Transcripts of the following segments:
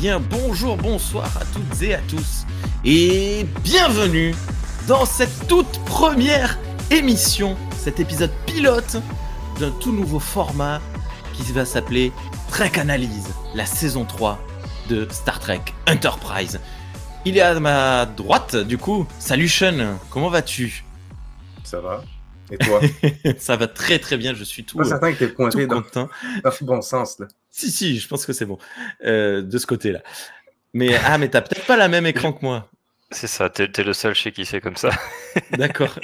bien, bonjour, bonsoir à toutes et à tous, et bienvenue dans cette toute première émission, cet épisode pilote d'un tout nouveau format qui va s'appeler Trek Analyse, la saison 3 de Star Trek Enterprise. Il est à ma droite, du coup. Salut Sean, comment vas-tu? Ça va. Et toi? Ça va très très bien, je suis tout, pas certain que t'es pointé tout content. Dans le bon sens, là. Si, je pense que c'est bon, de ce côté-là. Mais t'as peut-être pas la même écran que moi. C'est ça, t'es le seul chez qui c'est comme ça. D'accord.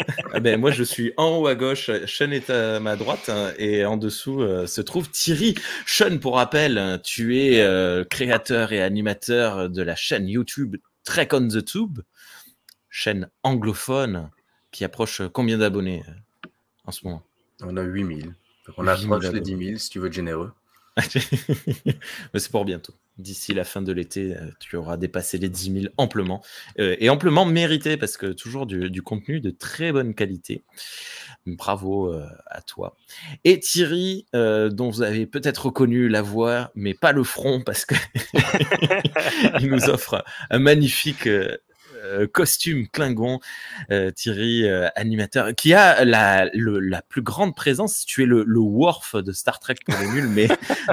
Moi, je suis en haut à gauche, Sean est à ma droite, et en dessous se trouve Thierry. Sean, pour rappel, tu es créateur et animateur de la chaîne YouTube Trek on the Tube, chaîne anglophone qui approche combien d'abonnés en ce moment? On a 8000. On approche les 10 000 si tu veux être généreux. Mais c'est pour bientôt. D'ici la fin de l'été, tu auras dépassé les 10 000 amplement. Et amplement mérité, parce que toujours du contenu de très bonne qualité. Bravo à toi. Et Thierry, dont vous avez peut-être reconnu la voix, mais pas le front, parce que il nous offre un magnifique costume Klingon. Thierry, animateur, qui a la plus grande présence. Tu es le Worf de Star Trek pour les nuls, mais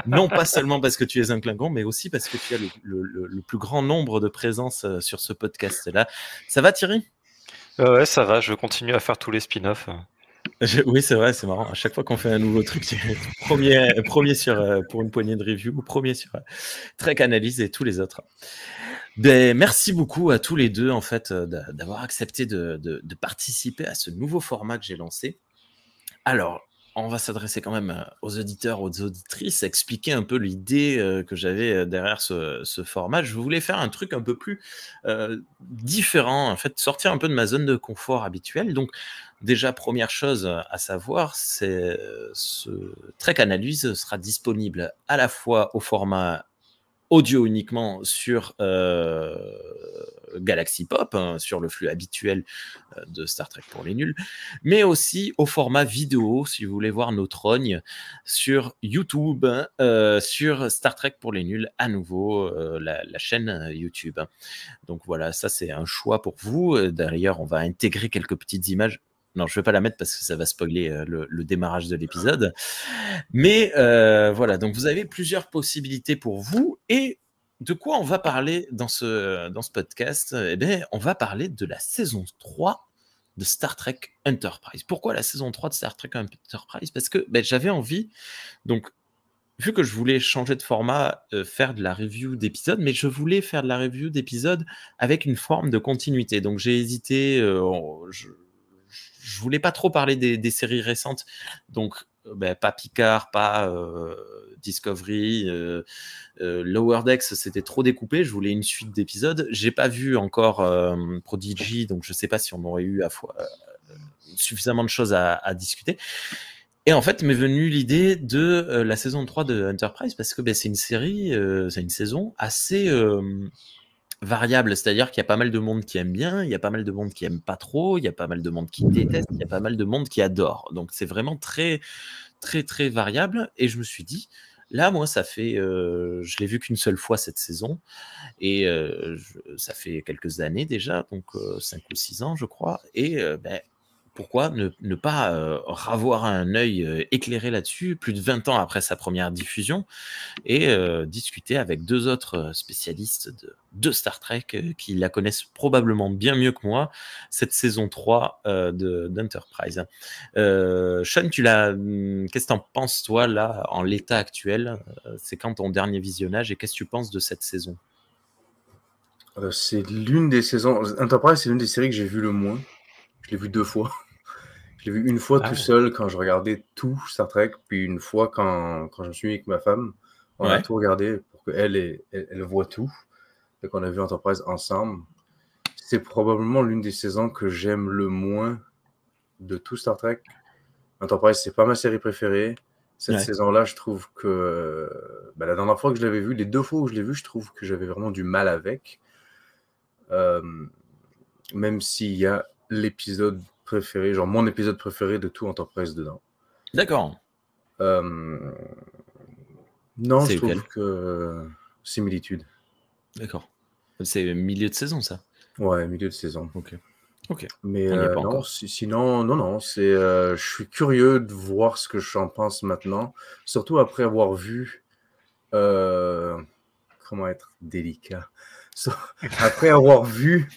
non pas seulement parce que tu es un Klingon, mais aussi parce que tu as le plus grand nombre de présences sur ce podcast-là. Ça va, Thierry? Ouais, ça va, je continue à faire tous les spin-offs. Oui, c'est vrai, c'est marrant. À chaque fois qu'on fait un nouveau truc, tu es premier sur, pour une poignée de review, ou premier sur Trek Analyse et tous les autres. Merci beaucoup à tous les deux, en fait, d'avoir accepté de participer à ce nouveau format que j'ai lancé. Alors, on va s'adresser quand même aux auditeurs, aux auditrices, expliquer un peu l'idée que j'avais derrière ce format. Je voulais faire un truc un peu plus différent, en fait, sortir un peu de ma zone de confort habituelle. Donc, déjà, première chose à savoir, c'est ce Trek Analyse sera disponible à la fois au format audio uniquement sur Galaxy Pop, sur le flux habituel de Star Trek pour les nuls, mais aussi au format vidéo, si vous voulez voir nos trognes, sur YouTube, sur Star Trek pour les nuls, à nouveau, la chaîne YouTube. Donc voilà, ça c'est un choix pour vous. D'ailleurs, on va intégrer quelques petites images. Non, je ne vais pas la mettre parce que ça va spoiler le démarrage de l'épisode. Mais voilà, donc vous avez plusieurs possibilités pour vous. Et de quoi on va parler dans ce podcast? Eh bien, on va parler de la saison 3 de Star Trek Enterprise. Pourquoi la saison 3 de Star Trek Enterprise? Parce que j'avais envie, donc, vu que je voulais changer de format, faire de la review d'épisodes, mais je voulais faire de la review d'épisodes avec une forme de continuité. Donc j'ai hésité, je voulais pas trop parler des séries récentes, donc pas Picard, pas Discovery, Lower Decks, c'était trop découpé. Je voulais une suite d'épisodes. J'ai pas vu encore Prodigy, donc je sais pas si on aurait eu suffisamment de choses à discuter. Et en fait, m'est venue l'idée de la saison 3 de Enterprise, parce que c'est une série, c'est une saison assez variable, c'est-à-dire qu'il y a pas mal de monde qui aime bien, il y a pas mal de monde qui aime pas trop, il y a pas mal de monde qui déteste, il y a pas mal de monde qui adore. Donc c'est vraiment très, très, très variable. Et je me suis dit, là, moi, ça fait, je l'ai vu qu'une seule fois cette saison, et ça fait quelques années déjà, donc 5 ou 6 ans, je crois. Et pourquoi ne pas ravoir un œil éclairé là-dessus, plus de 20 ans après sa première diffusion, et discuter avec deux autres spécialistes de Star Trek qui la connaissent probablement bien mieux que moi, cette saison 3 d'Enterprise. Sean, qu'est-ce que t'en penses, toi, là, en l'état actuel? C'est quand ton dernier visionnage, et qu'est-ce que tu penses de cette saison? C'est l'une des saisons... Enterprise, c'est l'une des séries que j'ai vues le moins. Je l'ai vue 2 fois. Je l'ai vu une fois tout seul quand je regardais tout Star Trek, puis une fois quand je me suis mis avec ma femme, on a tout regardé pour qu'elle elle voit tout. Donc on a vu Enterprise ensemble. C'est probablement l'une des saisons que j'aime le moins de tout Star Trek. Enterprise, c'est pas ma série préférée. Cette saison-là, je trouve que la dernière fois que je l'avais vue, les 2 fois où je l'ai vue, je trouve que j'avais vraiment du mal avec. Même s'il y a l'épisode préféré, genre mon épisode préféré de tout Enterprise dedans. D'accord. Non, je trouve que similitude. D'accord. C'est milieu de saison, ça? Ouais, milieu de saison. Ok. Mais On n'y est pas non, encore. sinon, non, je suis curieux de voir ce que j'en pense maintenant, surtout après avoir vu, comment être délicat, après avoir vu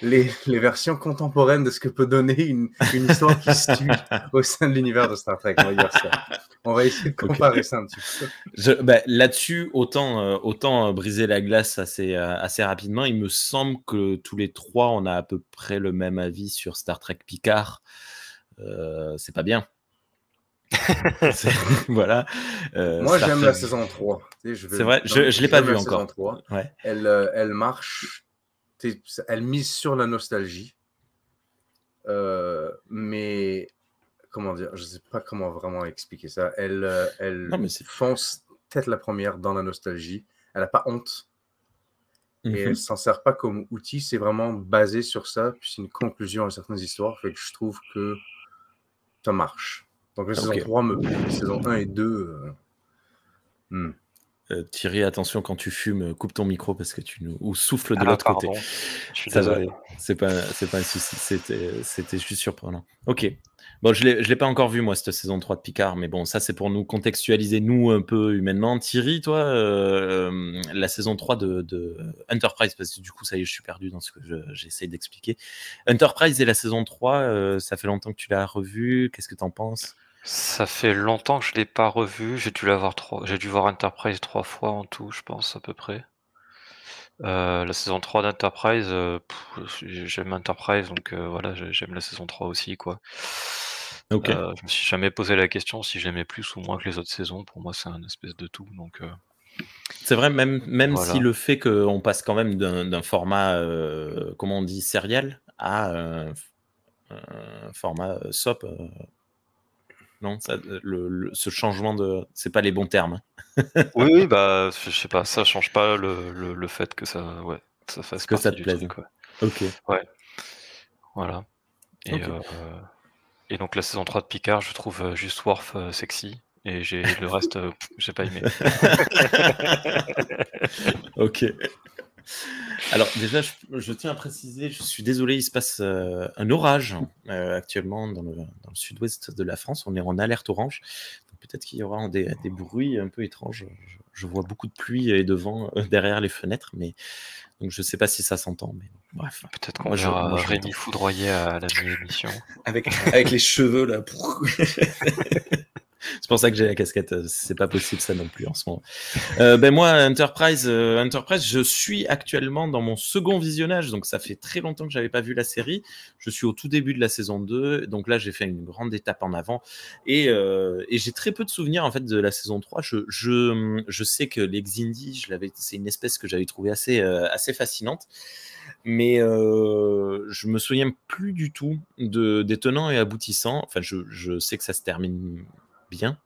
les versions contemporaines de ce que peut donner une histoire qui se suit au sein de l'univers de Star Trek, on va dire ça. On va essayer de comparer ça un petit peu. Là-dessus, autant briser la glace assez rapidement. Il me semble que tous les trois, on a à peu près le même avis sur Star Trek Picard. C'est pas bien. Voilà. Moi, Star j'aime Trek... la saison 3. C'est vrai, je l'ai pas vu encore. Saison 3. Ouais. Elle marche, elle mise sur la nostalgie. Mais comment dire, je sais pas comment vraiment expliquer ça. Elle fonce tête la première dans la nostalgie. Elle n'a pas honte. Et elle s'en sert pas comme outil. C'est vraiment basé sur ça. Puis c'est une conclusion à certaines histoires. Fait que je trouve que ça marche. Donc la saison 3 me plaît. La saison 1 et 2... Thierry, attention quand tu fumes, coupe ton micro parce que tu nous... ou souffle de l'autre côté. Je suis désolé. C'est pas un souci, c'était juste surprenant. Ok. Bon, je l'ai pas encore vu moi cette saison 3 de Picard, mais bon, ça c'est pour nous contextualiser nous un peu humainement. Thierry, toi, la saison 3 de Enterprise, parce que du coup ça y est, je suis perdu dans ce que j'essaie d'expliquer. Enterprise et la saison 3, ça fait longtemps que tu l'as revu, qu'est-ce que t'en penses? Ça fait longtemps que je l'ai pas revu. J'ai dû voir Enterprise 3 fois en tout, je pense, à peu près. La saison 3 d'Enterprise, j'aime Enterprise, donc voilà, j'aime la saison 3 aussi, quoi. Okay. Je me suis jamais posé la question si j'aimais plus ou moins que les autres saisons. Pour moi, c'est un espèce de tout, donc... C'est vrai, même voilà. Si le fait qu'on passe quand même d'un format, comment on dit, serial à un format soap... Non, ça, ce changement de... C'est pas les bons termes. Oui, bah, je sais pas, ça change pas le fait que ça, ouais, ça fasse que partie ça te du plaise. truc, ouais. Ok. Ouais. Voilà. Et, okay. Et donc la saison 3 de Picard, je trouve juste Worf sexy. Et le reste, j'ai pas aimé. Ok. Alors déjà, je tiens à préciser, je suis désolé, il se passe un orage actuellement dans le sud-ouest de la France. On est en alerte orange. Peut-être qu'il y aura des bruits un peu étranges. Je vois beaucoup de pluie et de vent derrière les fenêtres, mais donc je sais pas si ça s'entend. Mais bref. Peut-être qu'on verra Rémi foudroyer à la mi-émission. avec les cheveux là. C'est pour ça que j'ai la casquette. C'est pas possible ça non plus en ce moment. Moi, Enterprise, je suis actuellement dans mon second visionnage, donc ça fait très longtemps que j'avais pas vu la série. Je suis au tout début de la saison 2, donc là j'ai fait une grande étape en avant et j'ai très peu de souvenirs en fait de la saison 3. Je sais que les Xindi, c'est une espèce que j'avais trouvé assez fascinante. Mais je me souviens plus du tout des tenants et aboutissants. Enfin, je sais que ça se termine bien.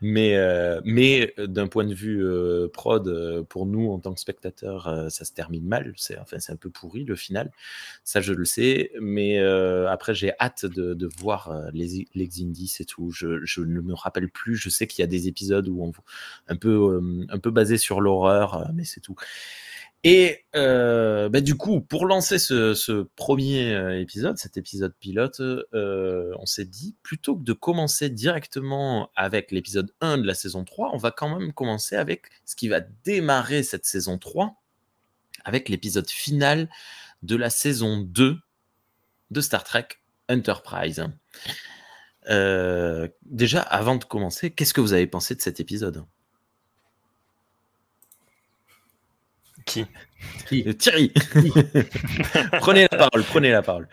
mais d'un point de vue prod, pour nous en tant que spectateurs, ça se termine mal. C'est un peu pourri le final. Ça, je le sais. Mais après, j'ai hâte de voir les Xindi, et tout. Je ne me rappelle plus. Je sais qu'il y a des épisodes où un peu basés sur l'horreur, mais c'est tout. Et du coup, pour lancer ce premier épisode, cet épisode pilote, on s'est dit, plutôt que de commencer directement avec l'épisode 1 de la saison 3, on va quand même commencer avec ce qui va démarrer cette saison 3, avec l'épisode final de la saison 2 de Star Trek Enterprise. Déjà, avant de commencer, qu'est-ce que vous avez pensé de cet épisode ? Qui Thierry. Prenez la parole.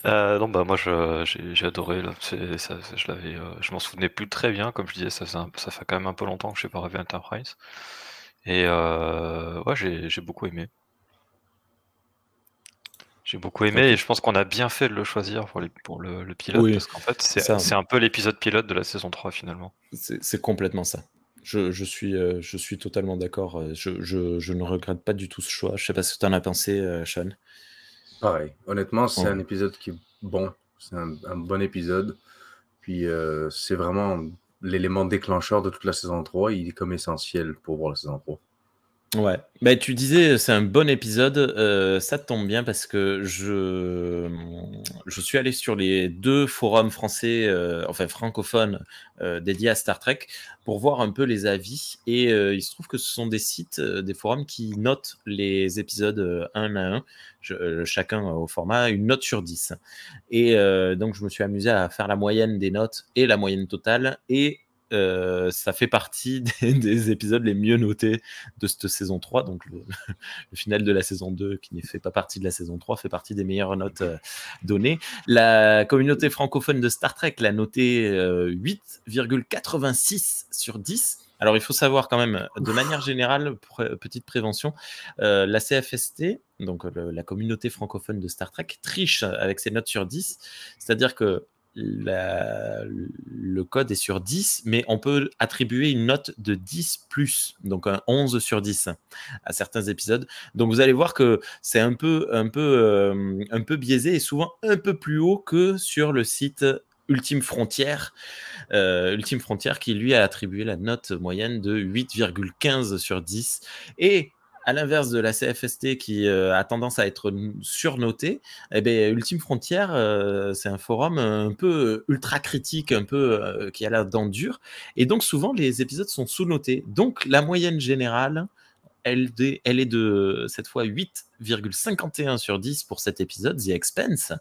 Non, bah moi j'ai adoré là. Je m'en souvenais plus très bien, comme je disais, ça fait quand même un peu longtemps que je n'ai pas revu Enterprise. Et ouais, j'ai beaucoup aimé. J'ai beaucoup aimé et je pense qu'on a bien fait de le choisir pour le pilote, oui, parce qu'en fait c'est un peu l'épisode pilote de la saison 3 finalement. C'est complètement ça. Je suis totalement d'accord. Je ne regrette pas du tout ce choix. Je sais pas ce que tu en as pensé, Sean. Pareil. Honnêtement, c'est un épisode qui est bon. C'est un bon épisode. Puis c'est vraiment l'élément déclencheur de toute la saison 3, il est comme essentiel pour voir la saison 3. Ouais, bah, tu disais c'est un bon épisode, ça tombe bien parce que je suis allé sur les 2 forums français, enfin francophones, dédiés à Star Trek pour voir un peu les avis et il se trouve que ce sont des sites, des forums qui notent les épisodes, un à un, chacun au format une note sur 10 et donc je me suis amusé à faire la moyenne des notes et la moyenne totale et ça fait partie des épisodes les mieux notés de cette saison 3, donc le final de la saison 2 qui ne fait pas partie de la saison 3 fait partie des meilleures notes données. La communauté francophone de Star Trek l'a noté 8,86 sur 10. Alors il faut savoir quand même, de manière générale, petite prévention, la CFST, donc la communauté francophone de Star Trek, triche avec ses notes sur 10, c'est-à-dire que le code est sur 10, mais on peut attribuer une note de 10 plus, donc un 11 sur 10 à certains épisodes. Donc vous allez voir que c'est un peu biaisé et souvent un peu plus haut que sur le site Ultime Frontière. Ultime Frontière qui lui a attribué la note moyenne de 8,15 sur 10. Et à l'inverse de la CFST qui a tendance à être surnotée, eh bien, Ultime Frontière, c'est un forum un peu ultra critique, un peu qui a la dent dure. Et donc, souvent, les épisodes sont sous-notés. Donc, la moyenne générale, elle est de, cette fois, 8,51 sur 10 pour cet épisode, The Expanse.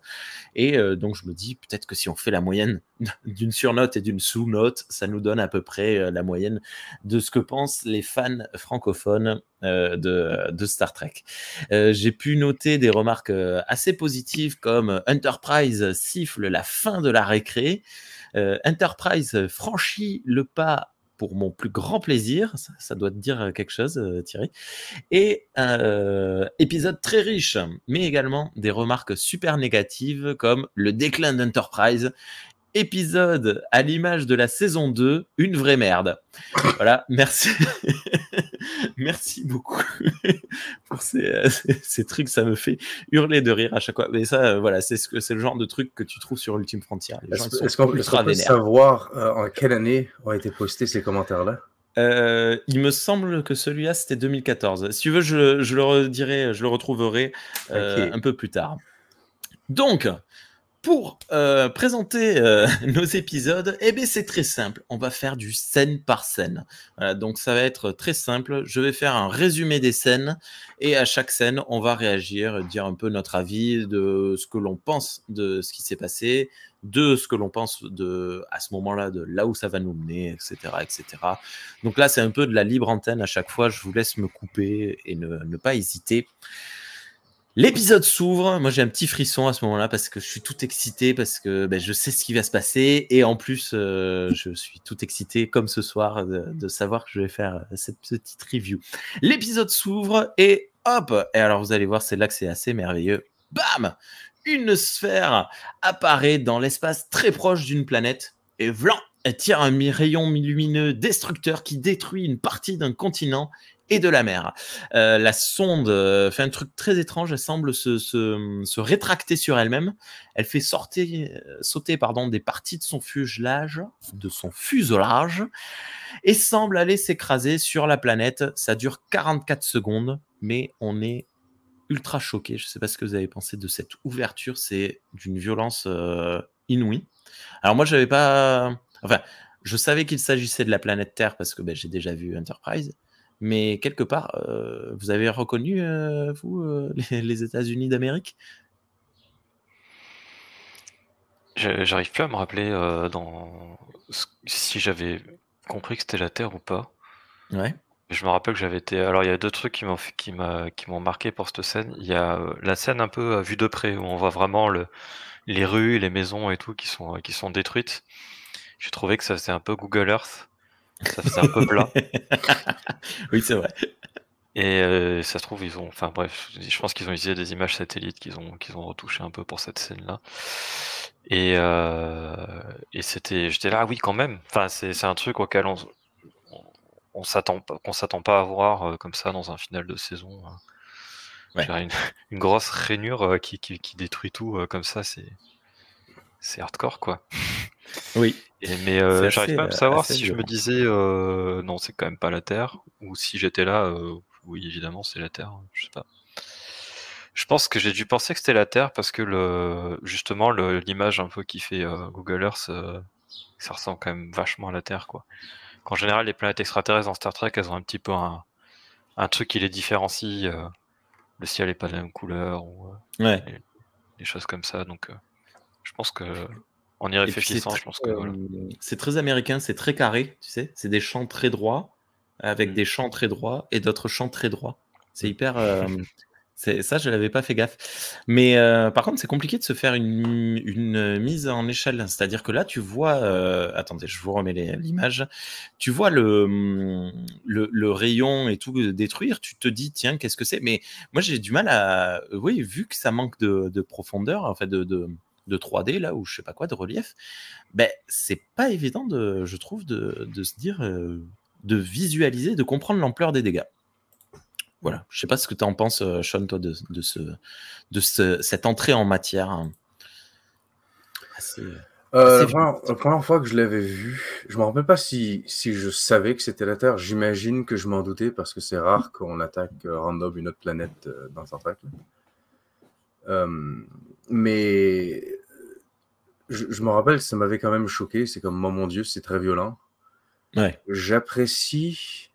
Et donc, je me dis, peut-être que si on fait la moyenne d'une surnote et d'une sous-note, ça nous donne à peu près la moyenne de ce que pensent les fans francophones de Star Trek. J'ai pu noter des remarques assez positives comme Enterprise siffle la fin de la récré. Enterprise franchit le pas pour mon plus grand plaisir, ça doit te dire quelque chose, Thierry. Et épisode très riche, mais également des remarques super négatives comme le déclin d'Enterprise. Épisode à l'image de la saison 2, une vraie merde. Voilà, merci. Merci beaucoup pour ces trucs, ça me fait hurler de rire à chaque fois. Mais ça, voilà, c'est le genre de truc que tu trouves sur Ultime Frontier. Est-ce qu'on peut savoir en quelle année ont été postés ces commentaires-là? Il me semble que celui-là, c'était 2014. Si tu veux, je le redirai, je le retrouverai un peu plus tard. Donc, pour présenter nos épisodes, eh bien, c'est très simple. On va faire du scène par scène. Voilà, donc, ça va être très simple. Je vais faire un résumé des scènes et à chaque scène, on va réagir, dire un peu notre avis de ce que l'on pense de ce qui s'est passé, de ce que l'on pense à ce moment-là, de là où ça va nous mener, etc., etc. Donc là, c'est un peu de la libre antenne à chaque fois. Je vous laisse me couper et ne pas hésiter. L'épisode s'ouvre, moi j'ai un petit frisson à ce moment-là parce que je suis tout excité, parce que je sais ce qui va se passer et en plus je suis tout excité comme ce soir de savoir que je vais faire cette petite review. L'épisode s'ouvre et hop, et alors vous allez voir, c'est là que c'est assez merveilleux. Bam! Une sphère apparaît dans l'espace très proche d'une planète et vlan, elle tire un rayon lumineux destructeur qui détruit une partie d'un continent et de la mer. La sonde fait un truc très étrange, elle semble se rétracter sur elle-même. Elle fait sauter des parties de son fuselage, et semble aller s'écraser sur la planète. Ça dure 44 secondes, mais on est ultra choqué. Je ne sais pas ce que vous avez pensé de cette ouverture, c'est d'une violence inouïe. Alors moi, j'avais pas... Enfin, je savais qu'il s'agissait de la planète Terre parce que j'ai déjà vu Enterprise. Mais quelque part, vous avez reconnu, vous, les États-Unis d'Amérique? J'arrive plus à me rappeler si j'avais compris que c'était la Terre ou pas. Ouais. Je me rappelle que j'avais été. Alors il y a deux trucs qui m'ont marqué pour cette scène. Il y a la scène un peu à vue de près où on voit vraiment les rues, les maisons et tout qui sont détruites. J'ai trouvé que ça faisait un peu Google Earth. Ça faisait un peu plat. Oui, c'est vrai. Et ça se trouve, enfin bref, je pense qu'ils ont utilisé des images satellites qu'ils ont retouché un peu pour cette scène-là. Et j'étais là, ah oui, quand même. Enfin, c'est un truc auquel qu'on s'attend pas à voir comme ça dans un final de saison. Ouais. Une grosse rainure qui détruit tout comme ça, c'est hardcore, quoi. Oui. Mais j'arrive pas à me savoir si je violent. me disais non, c'est quand même pas la Terre, ou si j'étais là, oui, évidemment, c'est la Terre, je sais pas. Je pense que j'ai dû penser que c'était la Terre parce que justement l'image un peu qui fait Google Earth, ça ressemble quand même vachement à la Terre, quoi. En général, les planètes extraterrestres dans Star Trek, elles ont un petit peu un truc qui les différencie. Le ciel est pas de la même couleur, ou des choses comme ça. Donc, je pense que en y réfléchissant, je pense que voilà. C'est très américain, c'est très carré, tu sais. C'est des champs très droits, avec des champs très droits et d'autres champs très droits. C'est hyper. Ça, je l'avais pas fait gaffe. Mais par contre, c'est compliqué de se faire une mise en échelle. C'est-à-dire que là, tu vois. Attendez, je vous remets l'image. Tu vois le rayon et tout détruire. Tu te dis, tiens, qu'est-ce que c'est? Mais moi, j'ai du mal à. Oui, vu que ça manque de profondeur, en fait, de 3D, là, ou je sais pas quoi, de relief, ben, c'est pas évident, je trouve, de se dire. De visualiser, de comprendre l'ampleur des dégâts. Voilà, je sais pas ce que tu en penses, Sean, toi, de cette entrée en matière. Hein. La première fois que je l'avais vu, je me rappelle pas si je savais que c'était la Terre. J'imagine que je m'en doutais parce que c'est rare qu'on attaque random une autre planète dans Star Trek. Mais je me rappelle que ça m'avait quand même choqué. C'est comme, oh mon Dieu, c'est très violent. Ouais. J'apprécie...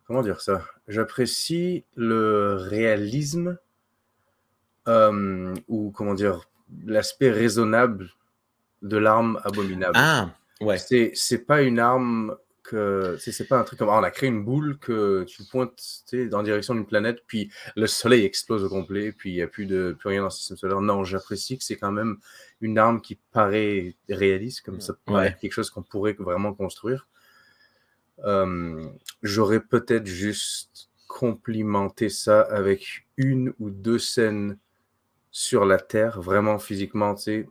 Comment dire ça? J'apprécie le réalisme ou, comment dire, l'aspect raisonnable de l'arme abominable. Ah, ouais. C'est pas une arme que... C'est pas un truc comme... on a créé une boule que tu pointes en direction d'une planète, puis le soleil explose au complet, puis il n'y a plus rien dans le système solaire. Non, j'apprécie que c'est quand même une arme qui paraît réaliste, comme ça paraît quelque chose qu'on pourrait vraiment construire. J'aurais peut-être juste complimenté ça avec 1 ou 2 scènes sur la Terre, vraiment physiquement, tu sais,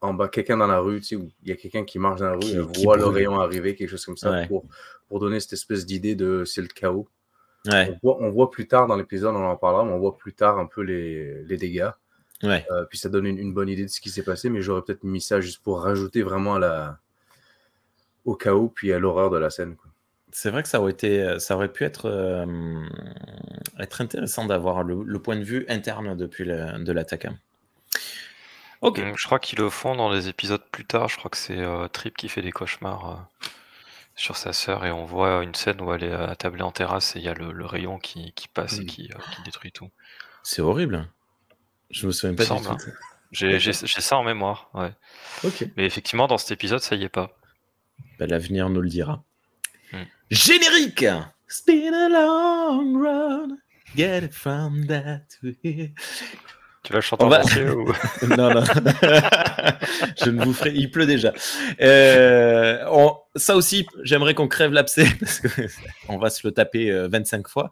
en bas, quelqu'un dans la rue, tu sais, où il y a quelqu'un qui marche dans la rue, voit le rayon arriver, quelque chose comme ça, pour donner cette espèce d'idée de c'est le chaos. On voit plus tard dans l'épisode, on en parlera, mais on voit plus tard un peu les dégâts. Puis ça donne une bonne idée de ce qui s'est passé, mais j'aurais peut-être mis ça juste pour rajouter vraiment au chaos, puis à l'horreur de la scène, quoi. C'est vrai que ça aurait pu être intéressant d'avoir le point de vue interne de l'attaque. Ok. Je crois qu'ils le font dans les épisodes plus tard. Je crois que c'est Trip qui fait des cauchemars sur sa sœur, et on voit une scène où elle est attablée en terrasse et il y a le rayon qui passe et qui détruit tout. C'est horrible. Je me souviens pas du tout. J'ai ça en mémoire, ouais. Ok. Mais effectivement, dans cet épisode, ça y est pas. Bah, l'avenir nous le dira. Générique! It's been a long run, get it from that to here. Tu vas chanter en français ou... Non. Je ne vous ferai... Il pleut déjà. Ça aussi, j'aimerais qu'on crève l'abcès parce qu'on va se le taper 25 fois.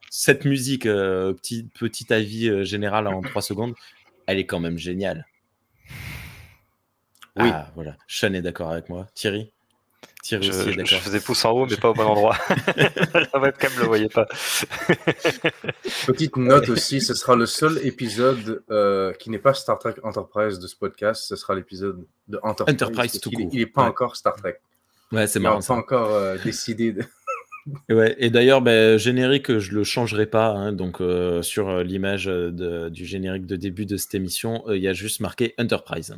Cette musique, petit avis général en 3 secondes, elle est quand même géniale. Oui. Ah, voilà. Sean est d'accord avec moi. Thierry aussi est d'accord. Je faisais pouce en haut, mais pas au bon endroit. La webcam ne le voyait pas. Petite note aussi, ce sera le seul épisode qui n'est pas Star Trek Enterprise de ce podcast. Ce sera l'épisode de Enterprise tout court. Il n'est pas encore Star Trek. Ouais, c'est marrant. Il n'a pas encore décidé de... Ouais, et d'ailleurs, générique, je le changerai pas. Hein, donc, sur l'image du générique de début de cette émission, il y a juste marqué Enterprise.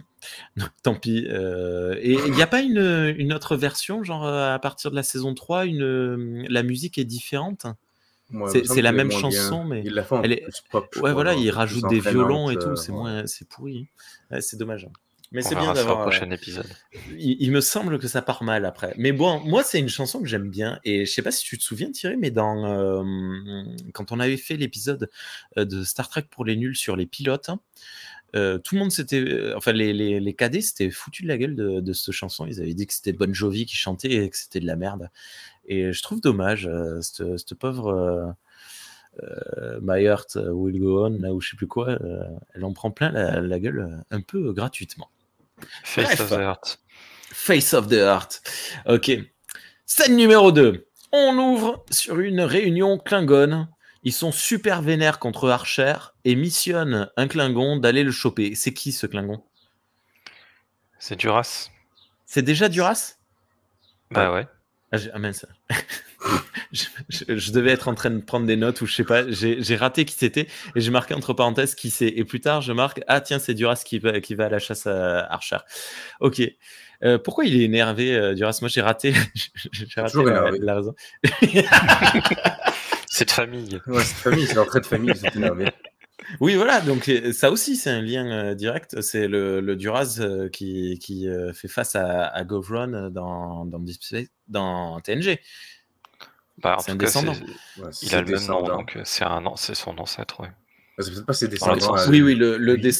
Donc, tant pis. Et il n'y a pas une autre version, genre à partir de la saison 3, la musique est différente. C'est la même chanson, mais il la fait en plus pop. Ouais, voilà, il rajoute des violons et tout. C'est pourri. Ouais, c'est dommage. Mais c'est bien d'avoir. Un prochain épisode. Il me semble que ça part mal après. Mais bon, moi, c'est une chanson que j'aime bien. Et je sais pas si tu te souviens, Thierry, mais quand on avait fait l'épisode de Star Trek pour les nuls sur les pilotes, tout le monde s'était. Enfin, les cadets s'étaient foutus de la gueule de cette chanson. Ils avaient dit que c'était Bon Jovi qui chantait et que c'était de la merde. Et je trouve dommage, cette pauvre. My Heart Will Go On, là où je sais plus quoi, elle en prend plein la gueule un peu gratuitement. Face of the Heart. Face of the Heart. Ok. Scène numéro 2. On ouvre sur une réunion Klingon. Ils sont super vénères contre Archer et missionnent un Klingon d'aller le choper. C'est qui ce Klingon? C'est Duras. C'est déjà Duras? Bah ouais. Ah mince. je devais être en train de prendre des notes ou je sais pas, j'ai raté qui c'était et j'ai marqué entre parenthèses qui c'est. Et plus tard, je marque tiens, c'est Duras qui va à la chasse à Archer. Ok. Pourquoi il est énervé, Duras? Moi, j'ai raté, j'ai raté la raison. C'est de famille. Ouais, c'est de famille, c'est leur trait de famille, ils sont énervés. Oui, voilà, donc ça aussi, c'est un lien direct. C'est le Duras qui fait face à Gowron dans TNG. Bah, c'est un descendant. Il a le même nom, donc c'est son ancêtre, ouais. C'est peut-être pas ses descendants. Oui,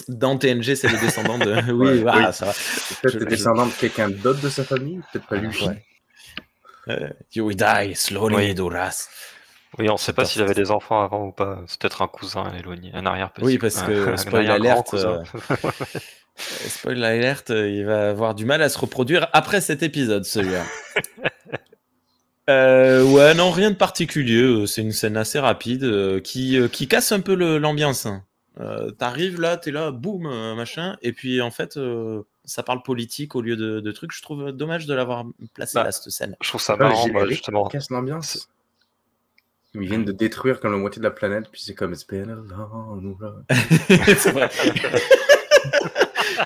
dans TNG, c'est le descendant de. Oui, voilà, ça va. C'est peut-être le descendant de quelqu'un d'autre de sa famille, peut-être pas lui. You will die slowly, Duras. Oui, on sait pas s'il avait des enfants avant ou pas. C'est peut-être un cousin éloigné, un arrière-petit. Oui, parce que spoil alert. Spoil alert, il va avoir du mal à se reproduire après cet épisode, celui-là. Ouais, non, rien de particulier. C'est une scène assez rapide qui casse un peu l'ambiance. T'arrives là, t'es là, boum, machin, et puis en fait, ça parle politique au lieu de trucs. Je trouve dommage de l'avoir placé là, cette scène. Je trouve ça marrant, justement. Casse l'ambiance. Ils viennent de détruire comme la moitié de la planète, puis c'est comme it's been a long run. C'est vrai.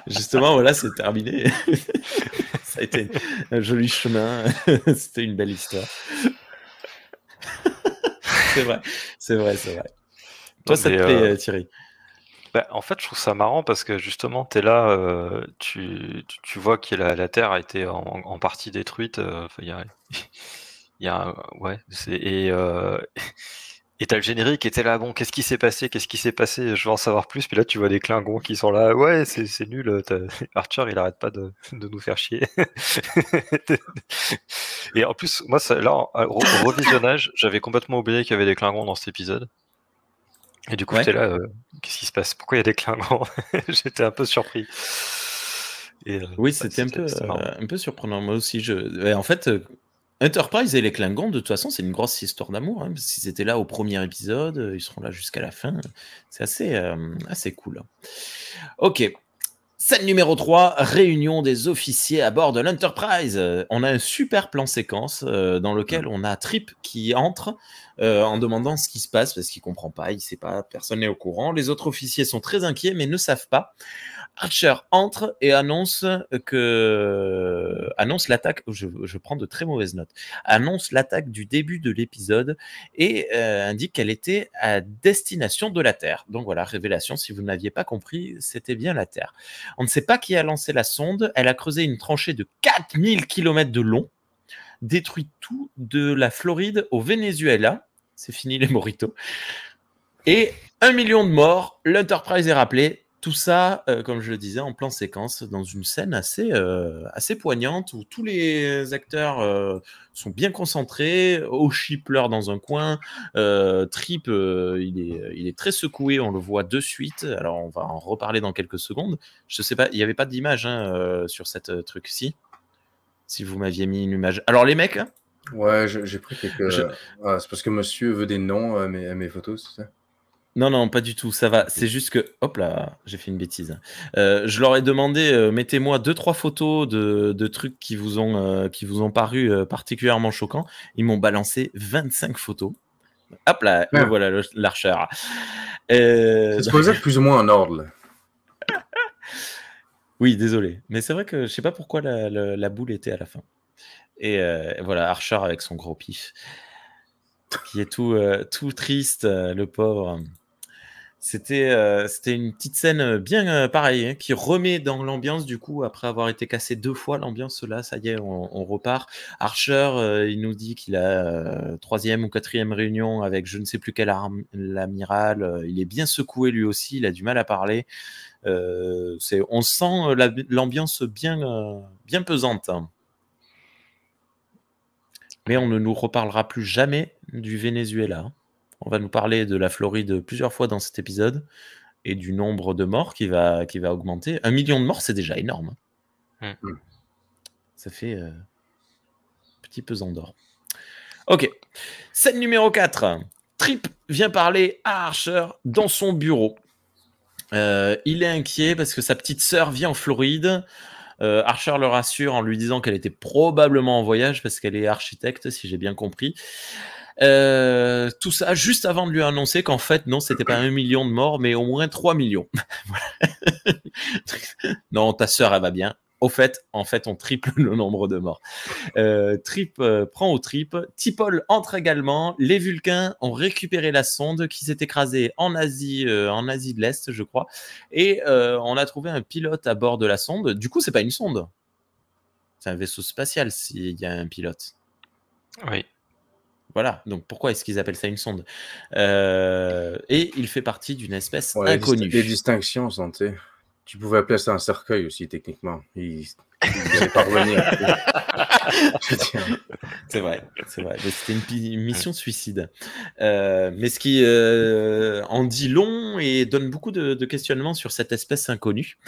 Justement, voilà, c'est terminé. Ça a été un joli chemin. C'était une belle histoire. C'est vrai. Toi, ça te plaît, Thierry? Bah, en fait, je trouve ça marrant parce que justement, t'es là, tu vois que la Terre a été en partie détruite. Et t'as le générique et t'es là, bon, qu'est-ce qui s'est passé, je veux en savoir plus. Puis là, tu vois des Klingons qui sont là, ouais, c'est nul, Archer, il arrête pas de nous faire chier. Et en plus, moi, au revisionnage, j'avais complètement oublié qu'il y avait des Klingons dans cet épisode. Et du coup, t'es là, qu'est-ce qui se passe? Pourquoi il y a des Klingons? J'étais un peu surpris. Oui, c'était un peu surprenant. Moi aussi, en fait, Enterprise et les Klingons, de toute façon, c'est une grosse histoire d'amour. Hein. S'ils étaient là au premier épisode, ils seront là jusqu'à la fin. C'est assez cool. Ok. Scène numéro 3, réunion des officiers à bord de l'Enterprise. On a un super plan séquence dans lequel on a Trip qui entre en demandant ce qui se passe parce qu'il comprend pas, il sait pas, personne n'est au courant. Les autres officiers sont très inquiets mais ne savent pas. Archer entre et annonce l'attaque. Je prends de très mauvaises notes. Annonce l'attaque du début de l'épisode et indique qu'elle était à destination de la Terre. Donc voilà, révélation. Si vous n'aviez pas compris, c'était bien la Terre. On ne sait pas qui a lancé la sonde. Elle a creusé une tranchée de 4000 km de long, détruit tout de la Floride au Venezuela. C'est fini les mojitos. Et 1 million de morts. L'Enterprise est rappelée. Tout ça, comme je le disais, en plan séquence, dans une scène assez poignante où tous les acteurs sont bien concentrés. Oshi pleure dans un coin. Trip, il est très secoué, on le voit de suite. Alors, on va en reparler dans quelques secondes. Je sais pas, il n'y avait pas d'image sur cette truc-ci. Si vous m'aviez mis une image. Alors, les mecs. Ouais, j'ai pris quelques. C'est parce que monsieur veut des noms à mes photos, c'est ça? Non, pas du tout, ça va. C'est juste que, hop là, j'ai fait une bêtise. Je leur ai demandé, mettez-moi 2-3 photos de trucs qui vous ont paru particulièrement choquants. Ils m'ont balancé 25 photos. Hop là, le voilà, l'Archer. C'est supposé être plus ou moins en ordre, là. Oui, désolé. Mais c'est vrai que je sais pas pourquoi la boule était à la fin. Et voilà, Archer avec son gros pif. Qui est tout triste, le pauvre. C'était une petite scène bien pareille, hein, qui remet dans l'ambiance du coup, après avoir été cassé 2 fois l'ambiance, là, ça y est, on repart. Archer, il nous dit qu'il a 3e ou 4e réunion avec je ne sais plus quel l'amiral. Il est bien secoué lui aussi, il a du mal à parler. On sent l'ambiance bien pesante. Mais on ne nous reparlera plus jamais du Venezuela. On va nous parler de la Floride plusieurs fois dans cet épisode et du nombre de morts qui va augmenter. 1 million de morts, c'est déjà énorme. Ça fait petit pesant d'or. Ok. Scène numéro 4. Trip vient parler à Archer dans son bureau. Il est inquiet parce que sa petite sœur vit en Floride. Archer le rassure en lui disant qu'elle était probablement en voyage parce qu'elle est architecte, si j'ai bien compris. Tout ça juste avant de lui annoncer qu'en fait, non, c'était pas 1 million de morts, mais au moins 3 millions. Non, ta sœur, elle va bien. En fait, on triple le nombre de morts. Trip prend au trip. T'Pol entre également. Les Vulcains ont récupéré la sonde qui s'est écrasée en Asie de l'Est, je crois. Et on a trouvé un pilote à bord de la sonde. Du coup, c'est pas une sonde. C'est un vaisseau spatial s'il y a un pilote. Oui. Voilà, donc pourquoi est-ce qu'ils appellent ça une sonde? Et il fait partie d'une espèce inconnue. Les distinctions sont, tu sais, tu pouvais appeler ça un cercueil aussi, techniquement. Il allait pas revenir. C'est vrai. Mais c'était une mission suicide. Mais ce qui en dit long et donne beaucoup de questionnements sur cette espèce inconnue.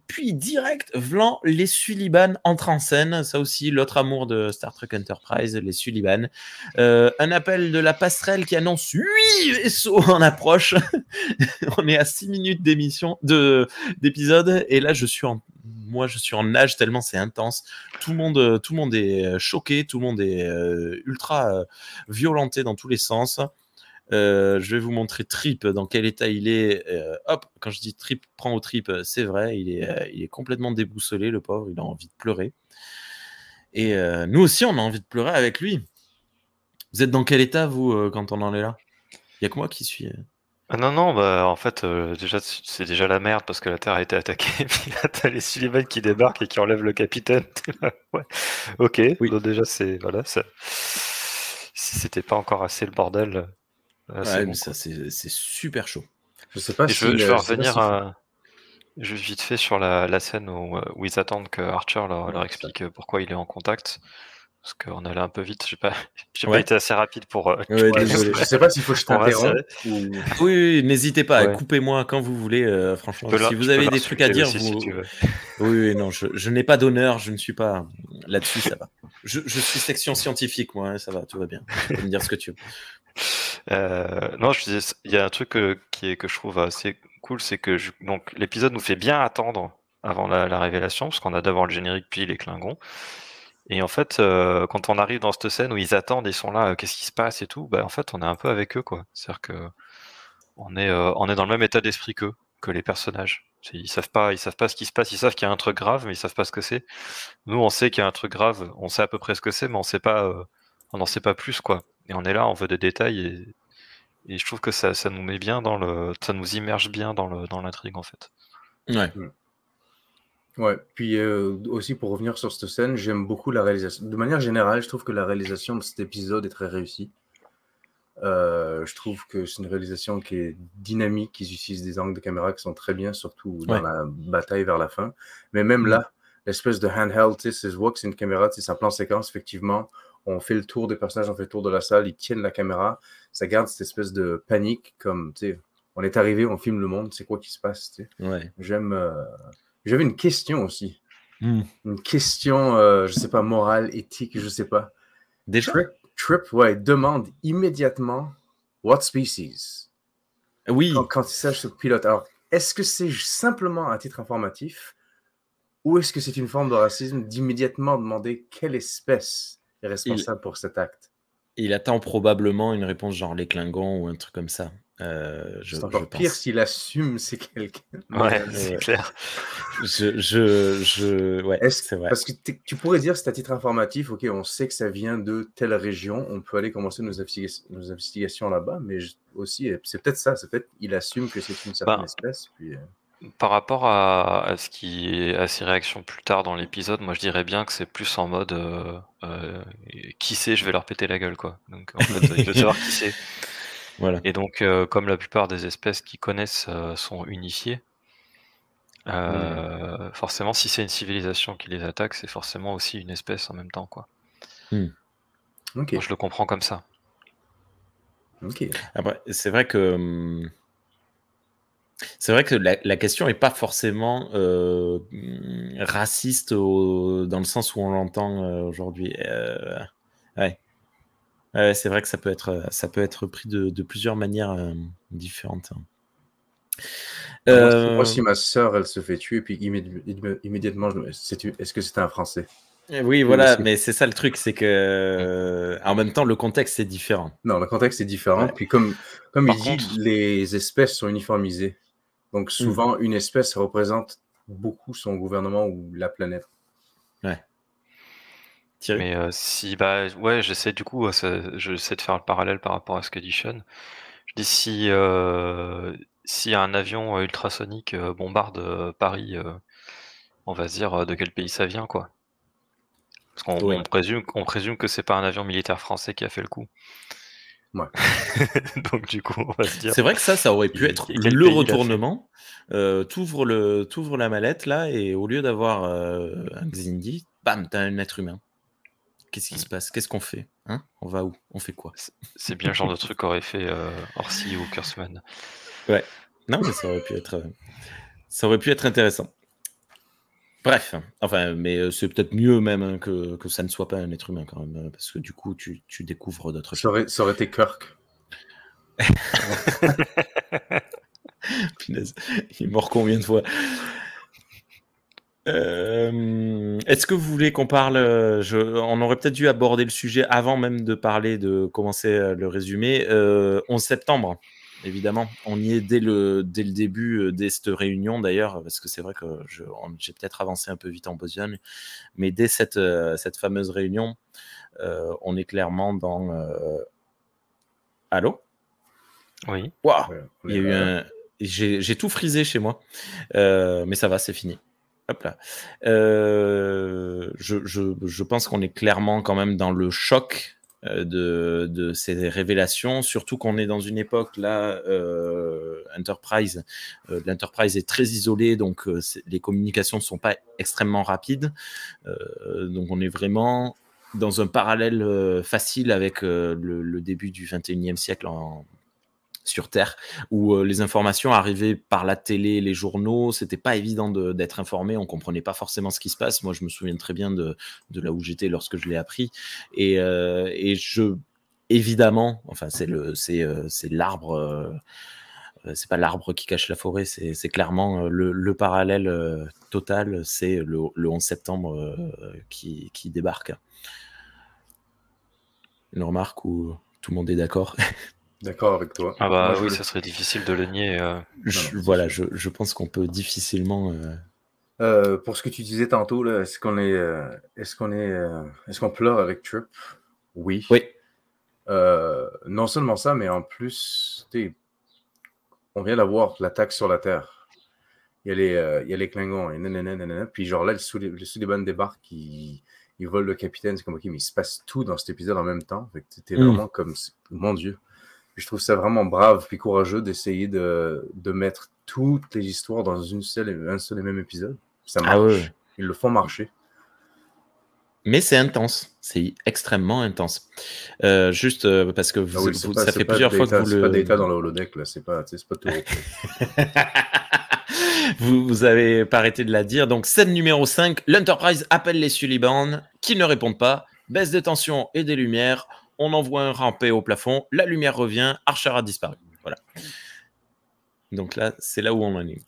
Puis direct, Vlan, les Suliban entrent en scène. Ça aussi, l'autre amour de Star Trek Enterprise, les Suliban. Un appel de la passerelle qui annonce 8 vaisseaux en approche. On est à 6 minutes d'épisode. Et là, je suis en nage tellement c'est intense. Tout le monde est choqué. Tout le monde est ultra violenté dans tous les sens. Je vais vous montrer Trip dans quel état il est. Hop, quand je dis Trip prend au trip, c'est vrai, il est complètement déboussolé, le pauvre, il a envie de pleurer. Et nous aussi, on a envie de pleurer avec lui. Vous êtes dans quel état, vous, quand on en est là? Il y a que moi qui suis. Non, bah en fait, déjà c'est déjà la merde parce que la Terre a été attaquée. Puis là, t'as les Sullivan qui débarquent et qui enlèvent le capitaine. Ouais. Ok. Oui. Donc déjà c'est voilà, ça. Si c'était pas encore assez le bordel. Ouais, mais ça c'est super chaud. Je sais pas et si je vais revenir juste vite fait sur la scène où ils attendent que Archer leur explique pourquoi il est en contact. Parce qu'on allait un peu vite, j'ai pas été assez rapide pour. Désolé. Je sais pas s'il faut que je t'interrompe. Oui, n'hésitez pas, coupez-moi quand vous voulez. Franchement, si vous avez des trucs à dire, aussi, si tu veux. Oui, non, je n'ai pas d'honneur, je ne suis pas là-dessus, ça va. Je suis section scientifique, moi, hein, ça va, tout va bien. Tu peux me dire ce que tu veux. Non, je disais, il y a un truc que je trouve assez cool, c'est que donc l'épisode nous fait bien attendre avant la révélation, parce qu'on a d'abord le générique puis les Klingons. Et en fait, quand on arrive dans cette scène où ils attendent, ils sont là, qu'est-ce qui se passe et tout, bah en fait, on est un peu avec eux, quoi. C'est-à-dire que on est dans le même état d'esprit qu'eux, que les personnages. Ils savent pas ce qui se passe, ils savent qu'il y a un truc grave, mais ils savent pas ce que c'est. Nous, on sait qu'il y a un truc grave, on sait à peu près ce que c'est, mais on n'en sait pas plus, quoi. Et on est là, on veut des détails, et je trouve que ça nous met bien ça nous immerge bien dans l'intrigue, en fait. Ouais. Ouais, puis aussi pour revenir sur cette scène, j'aime beaucoup la réalisation. De manière générale, je trouve que la réalisation de cet épisode est très réussie. Je trouve que c'est une réalisation qui est dynamique, ils utilisent des angles de caméra qui sont très bien, surtout dans la bataille vers la fin. Mais même là, l'espèce de handheld, tu sais, je vois que c'est une caméra, tu sais, c'est un plan séquence, effectivement. On fait le tour des personnages, on fait le tour de la salle, ils tiennent la caméra. Ça garde cette espèce de panique, comme, tu sais, on est arrivé, on filme le monde, c'est quoi qui se passe, tu sais. Ouais. J'avais une question aussi. Une question, je sais pas, morale, éthique, je sais pas. Déjà? Trip, demande immédiatement what species. Oui. Quand il s'agit de pilote. Alors, est-ce que c'est simplement un titre informatif ou est-ce que c'est une forme de racisme d'immédiatement demander quelle espèce est responsable pour cet acte? Il attend probablement une réponse genre les Klingons ou un truc comme ça. C'est encore pire s'il assume c'est quelqu'un. Ouais, c'est clair. Ouais, c'est vrai. Parce que tu pourrais dire c'est à titre informatif, ok, on sait que ça vient de telle région, on peut aller commencer nos investigations là-bas, mais aussi, c'est peut-être ça, c'est peut-être il assume que c'est une certaine espèce. Puis, par rapport à ses réactions plus tard dans l'épisode, moi je dirais bien que c'est plus en mode qui sait, je vais leur péter la gueule, quoi. Donc en fait, il veut savoir qui c'est. Voilà. Et donc, comme la plupart des espèces qu'ils connaissent sont unifiées, forcément, si c'est une civilisation qui les attaque, c'est forcément aussi une espèce en même temps, quoi. Okay. Moi, je le comprends comme ça. Ok. Après, c'est vrai que la question n'est pas forcément raciste dans le sens où on l'entend aujourd'hui. Ouais. C'est vrai que ça peut être pris de plusieurs manières différentes. Moi, si ma sœur, elle se fait tuer, puis immédiatement, est-ce que c'était un Français? Oui, voilà, mais c'est ça le truc, c'est que en même temps, le contexte est différent. Non, le contexte est différent. Ouais. Puis comme il Par dit, contre- les espèces sont uniformisées. Donc souvent, une espèce représente beaucoup son gouvernement ou la planète. Ouais. Thierry? Mais ouais, j'essaie du coup, j'essaie de faire le parallèle par rapport à ce que dit Sean. Je dis si un avion ultrasonique bombarde Paris, on va se dire de quel pays ça vient, quoi. Parce qu'on Oui. on présume que c'est pas un avion militaire français qui a fait le coup. Ouais. Donc du coup, on va se dire. C'est vrai que ça aurait pu être quel le pays l'a fait? retournement. T'ouvres la mallette là et au lieu d'avoir un Xindi, bam, t'as un être humain. Qu'est-ce qui se passe? Qu'est-ce qu'on fait? Hein? On va où? On fait quoi? C'est bien le genre de truc qu'aurait fait Orsi ou Kurtzman. Ouais. Non, mais ça aurait pu être intéressant. Bref, enfin, mais c'est peut-être mieux même hein, que ça ne soit pas un être humain quand même, parce que du coup, tu découvres d'autres choses. Ça aurait été Kirk. Punaise, il est mort combien de fois? Est-ce que vous voulez qu'on parle on aurait peut-être dû aborder le sujet avant même de commencer le résumé. 11 septembre, évidemment. On y est dès le début, dès cette réunion d'ailleurs, parce que c'est vrai que j'ai peut-être avancé un peu vite en besogne, mais dès cette fameuse réunion, on est clairement dans... Allô? Oui. Waouh! Ouais, Il y a eu un... J'ai tout frisé chez moi, mais ça va, c'est fini. Hop là. Je pense qu'on est clairement quand même dans le choc de ces révélations, surtout qu'on est dans une époque là, l'Enterprise est très isolée, donc les communications ne sont pas extrêmement rapides. Donc on est vraiment dans un parallèle facile avec le début du 21e siècle sur Terre, où les informations arrivaient par la télé, les journaux, c'était pas évident d'être informé, on comprenait pas forcément ce qui se passe. Moi, je me souviens très bien de là où j'étais lorsque je l'ai appris, et évidemment, enfin, c'est l'arbre. C'est pas l'arbre qui cache la forêt, c'est clairement le parallèle total, c'est le 11 septembre qui débarque. Une remarque où tout le monde est d'accord? D'accord avec toi. Ah bah Moi, oui, ça serait difficile de le nier. Voilà, je pense qu'on peut difficilement... pour ce que tu disais tantôt, là, est-ce qu'on pleure avec Trip? Oui. Oui. Non seulement ça, mais en plus, on vient d'avoir l'attaque sur la Terre. Il y a les Klingons, et nanana, puis genre là, le Suliban débarque, il vole le capitaine, c'est comme, ok, mais il se passe tout dans cet épisode en même temps. Fait que t'es vraiment comme, mon Dieu. Puis je trouve ça vraiment brave puis courageux d'essayer de mettre toutes les histoires dans un seul et même épisode. Ça marche. Ouais. Ils le font marcher. Mais c'est intense, c'est extrêmement intense. Juste parce que ça fait plusieurs fois que vous C'est pas Data dans le holodeck, là. C'est pas tout. vous avez pas arrêté de la dire. Donc, scène numéro 5, l'Enterprise appelle les Suliban, qui ne répondent pas, baisse de tension et des lumières, on envoie un rampé au plafond, la lumière revient, Archer a disparu. Voilà. Donc là, c'est là où on en est.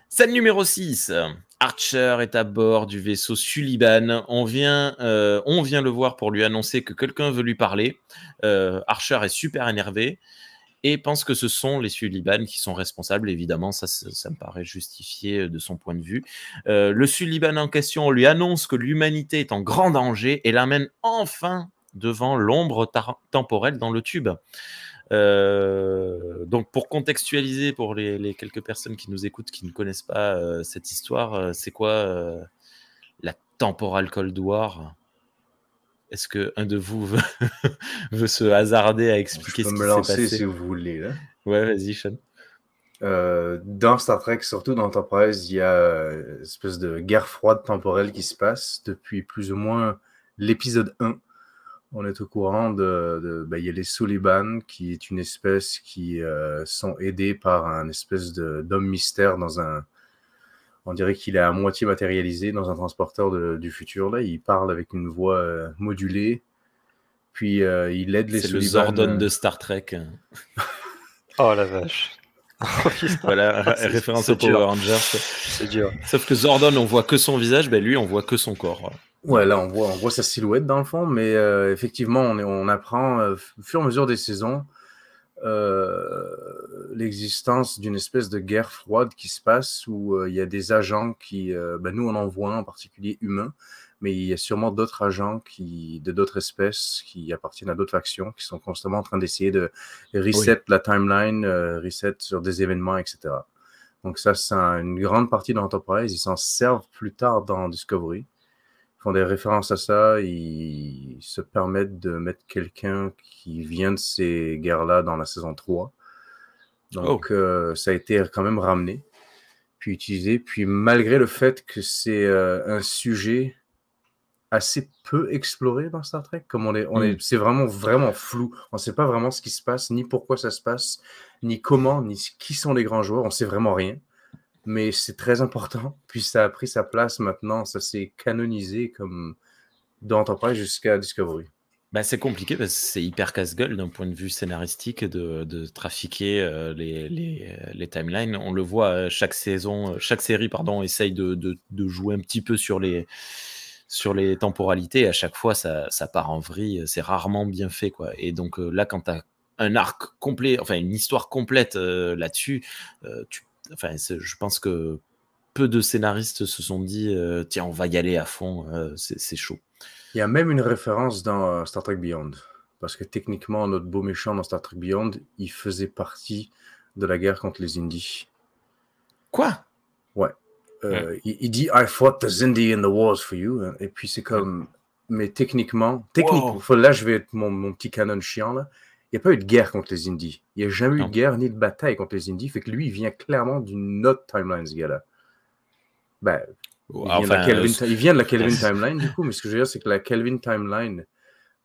Scène numéro 6, Archer est à bord du vaisseau Suliban. On vient le voir pour lui annoncer que quelqu'un veut lui parler. Archer est super énervé et pense que ce sont les Suliban qui sont responsables. Évidemment, ça me paraît justifié de son point de vue. Le Suliban en question lui annonce que l'humanité est en grand danger et l'amène enfin devant l'ombre temporelle dans le tube. Donc pour contextualiser pour les quelques personnes qui nous écoutent qui ne connaissent pas cette histoire, c'est quoi la Temporal Cold War? Est-ce que un de vous veut se hasarder à expliquer ce qui s'est passé? Je peux me lancer si vous voulez. Là. Ouais, vas-y, Sean. Dans Star Trek, surtout dans Enterprise, il y a une espèce de guerre froide temporelle qui se passe depuis plus ou moins l'épisode 1. On est au courant il y a les Suliban, qui est une espèce qui sont aidés par un espèce d'homme mystère on dirait qu'il est à moitié matérialisé dans un transporteur du futur. Là, il parle avec une voix modulée, puis il aide les Suliban. C'est le Zordon de Star Trek. Oh la vache. Voilà, référence au Power Rangers. C'est dur. Sauf que Zordon, on voit que son visage, ben lui, on voit que son corps. Ouais, là, on voit sa silhouette dans le fond, mais effectivement, on apprend au fur et à mesure des saisons l'existence d'une espèce de guerre froide qui se passe où il y a des agents qui, nous on en voit un en particulier humain, mais il y a sûrement d'autres agents de d'autres espèces qui appartiennent à d'autres factions qui sont constamment en train d'essayer de reset la timeline, reset sur des événements, etc. Donc ça, c'est une grande partie de l'Enterprise. Ils s'en servent plus tard dans Discovery. Ils font des références à ça. Ils se permettent de mettre quelqu'un qui vient de ces guerres-là dans la saison 3. Donc ça a été quand même ramené, puis utilisé. Puis malgré le fait que c'est un sujet assez peu exploré dans Star Trek, comme c'est vraiment flou. On ne sait pas vraiment ce qui se passe, ni pourquoi ça se passe, ni comment, ni qui sont les grands joueurs. On ne sait vraiment rien. Mais c'est très important. Puis ça a pris sa place maintenant. Ça s'est canonisé comme d'Enterprise jusqu'à Discovery. Bah, c'est compliqué parce que c'est hyper casse-gueule d'un point de vue scénaristique de trafiquer les timelines. On le voit chaque saison, chaque série, essaye de jouer un petit peu sur les temporalités. À chaque fois, ça part en vrille. C'est rarement bien fait, quoi. Et donc là, quand tu as un arc complet, enfin une histoire complète là-dessus, je pense que peu de scénaristes se sont dit tiens, on va y aller à fond, c'est chaud. Il y a même une référence dans Star Trek Beyond, parce que techniquement, notre beau méchant dans Star Trek Beyond, il faisait partie de la guerre contre les Indies. Quoi? Ouais. Il dit « I fought the Zindi in the wars for you ». Et puis c'est comme... Mais techniquement, là je vais être mon petit canon chiant, là. Il n'y a pas eu de guerre contre les Indies. Il n'y a jamais eu de guerre ni de bataille contre les Indies. Fait que lui, il vient clairement d'une autre timeline, ce gars-là. Ben... Il vient de la Kelvin Timeline, du coup, mais ce que je veux dire, c'est que la Kelvin Timeline,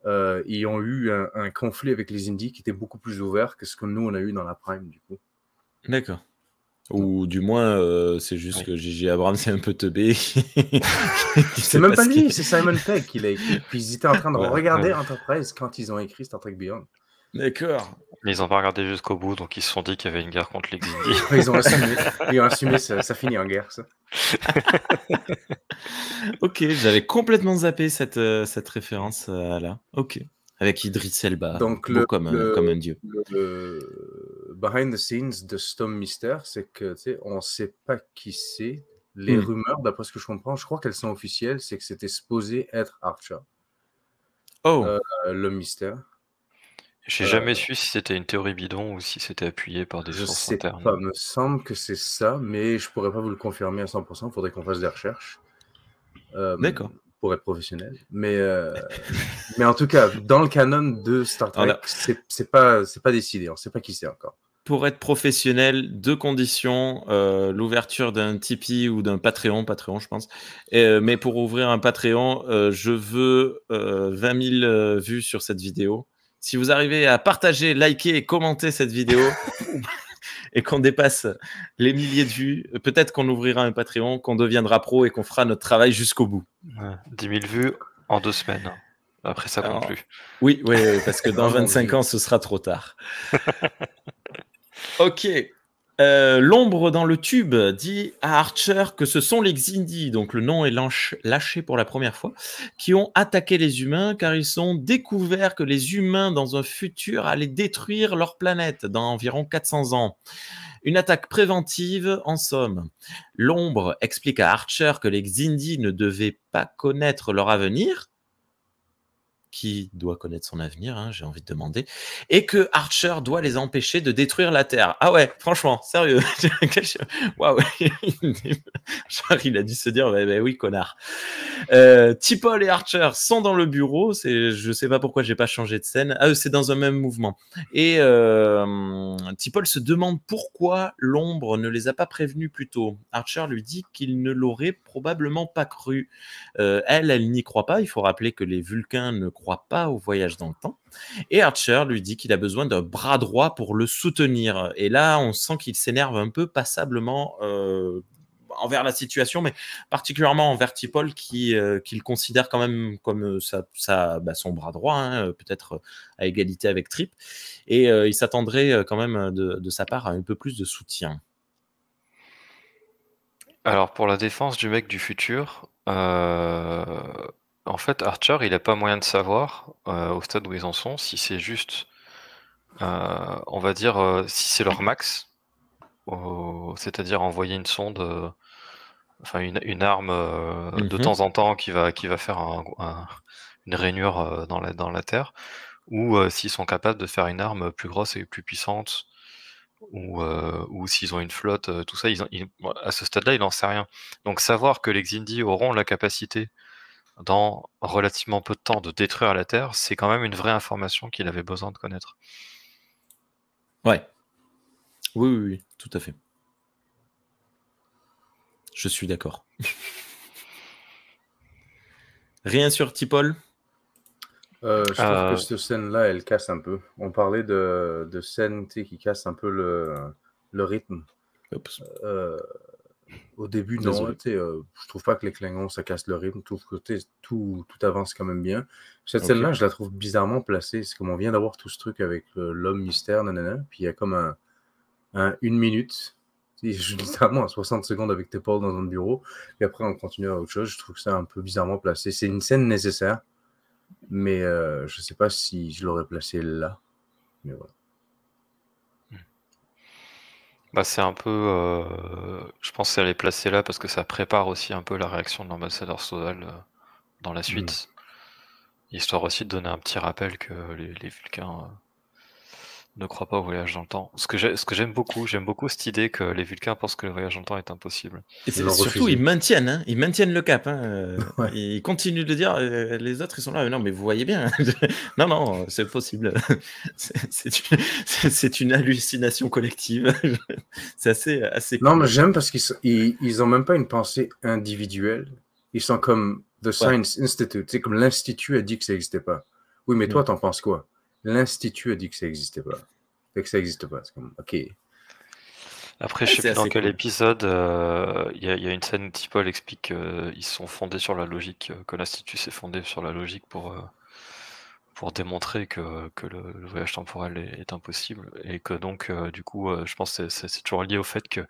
ils ont eu un conflit avec les Indies qui était beaucoup plus ouvert que ce que nous, on a eu dans la Prime, du coup. D'accord. Ou du moins, c'est juste que J.J. Abrams est un peu teubé. C'est même pas lui, c'est Simon Pegg qui l'a écrit. Puis ils étaient en train de regarder Enterprise quand ils ont écrit Star Trek Beyond. D'accord. Mais ils n'ont pas regardé jusqu'au bout, donc ils se sont dit qu'il y avait une guerre contre les Xindi. Ils ont assumé ça finit en guerre, ça. Ok, j'avais complètement zappé cette référence là. Ok. Avec Idris Elba, donc comme un dieu. Le behind the scenes de Storm Mister, c'est que on ne sait pas qui c'est. Les rumeurs, d'après ce que je comprends, je crois qu'elles sont officielles, c'est que c'était supposé être Archer. Le mystère. J'ai jamais su si c'était une théorie bidon ou si c'était appuyé par des sources internes. Je sais pas, me semble que c'est ça, mais je pourrais pas vous le confirmer à 100%. Il faudrait qu'on fasse des recherches. D'accord. Pour être professionnel. Mais en tout cas, dans le canon de Star Trek, c'est pas décidé. On ne sait pas qui c'est encore. Pour être professionnel, deux conditions, l'ouverture d'un Tipeee ou d'un Patreon, je pense. Mais pour ouvrir un Patreon, je veux 20 000 vues sur cette vidéo. Si vous arrivez à partager, liker et commenter cette vidéo et qu'on dépasse les milliers de vues, peut-être qu'on ouvrira un Patreon, qu'on deviendra pro et qu'on fera notre travail jusqu'au bout. 10 000 vues en 2 semaines. Après, ça compte plus. Oui, parce que dans 25 ans, ce sera trop tard. Ok. L'ombre dans le tube dit à Archer que ce sont les Xindi, donc le nom est lâché pour la première fois, qui ont attaqué les humains car ils ont découvert que les humains dans un futur allaient détruire leur planète dans environ 400 ans. Une attaque préventive en somme. L'ombre explique à Archer que les Xindi ne devaient pas connaître leur avenir. Qui doit connaître son avenir, hein, j'ai envie de demander, et que Archer doit les empêcher de détruire la Terre. Ah ouais, franchement, sérieux. Waouh. Genre, il a dû se dire, oui, connard. T'Pol et Archer sont dans le bureau, je sais pas pourquoi j'ai pas changé de scène. C'est dans un même mouvement. Et T'Pol se demande pourquoi l'ombre ne les a pas prévenus plus tôt. Archer lui dit qu'il ne l'aurait probablement pas cru. Elle n'y croit pas. Il faut rappeler que les Vulcains ne croient pas au voyage dans le temps. Et Archer lui dit qu'il a besoin d'un bras droit pour le soutenir. Et là, on sent qu'il s'énerve un peu passablement. envers la situation, mais particulièrement envers T'Pol qu'il considère quand même comme son bras droit, hein, peut-être à égalité avec Trip, et il s'attendrait quand même de sa part à un peu plus de soutien. Alors pour la défense du mec du futur, en fait Archer il a pas moyen de savoir au stade où ils en sont si c'est juste, on va dire si c'est leur max, c'est-à-dire envoyer une sonde, enfin une arme de temps en temps qui va faire une rainure dans la Terre, ou s'ils sont capables de faire une arme plus grosse et plus puissante, ou s'ils ont une flotte, tout ça, à ce stade-là, il n'en sait rien. Donc savoir que les Xindi auront la capacité, dans relativement peu de temps, de détruire la Terre, c'est quand même une vraie information qu'il avait besoin de connaître. Ouais. Oui, tout à fait. Je suis d'accord. Rien sur T'Pol? Je trouve que cette scène-là, elle casse un peu. On parlait de scènes qui cassent un peu le rythme. Au début, non. Je trouve pas que les Klingons, ça casse le rythme. Je trouve que tout avance quand même bien. Cette scène-là, je la trouve bizarrement placée. C'est comme on vient d'avoir tout ce truc avec l'homme mystère, nanana. Puis il y a comme une minute. Je suis littéralement à 60 secondes avec T'Pol dans un bureau. Et après, on continue à autre chose. Je trouve que c'est un peu bizarrement placé. C'est une scène nécessaire. Mais je sais pas si je l'aurais placé là. Mais voilà. Bah, c'est un peu... je pense qu'elle est placée là parce que ça prépare aussi un peu la réaction de l'ambassadeur Sodal dans la suite. Histoire aussi de donner un petit rappel que les Vulcains ne croient pas au voyage dans le temps. Ce que j'aime beaucoup cette idée que les Vulcains pensent que le voyage dans le temps est impossible. Et surtout, ils maintiennent le cap. Hein. Ouais. Ils continuent de dire, les autres, ils sont là. Non, mais vous voyez bien. non, c'est possible. C'est une hallucination collective. C'est assez cool. Non, mais j'aime parce qu'ils ont même pas une pensée individuelle. Ils sont comme The Science Institute. C'est comme l'Institut a dit que ça n'existait pas. Oui, mais toi, t'en penses quoi? L'Institut a dit que ça n'existait pas. Fait que ça n'existe pas. C'est comme, OK. Après, je sais plus dans quel épisode, il y a une scène où T'Pol explique qu'ils sont fondés sur la logique, que l'Institut s'est fondé sur la logique pour démontrer que le voyage temporel est impossible. Et que donc, du coup, je pense que c'est toujours lié au fait que,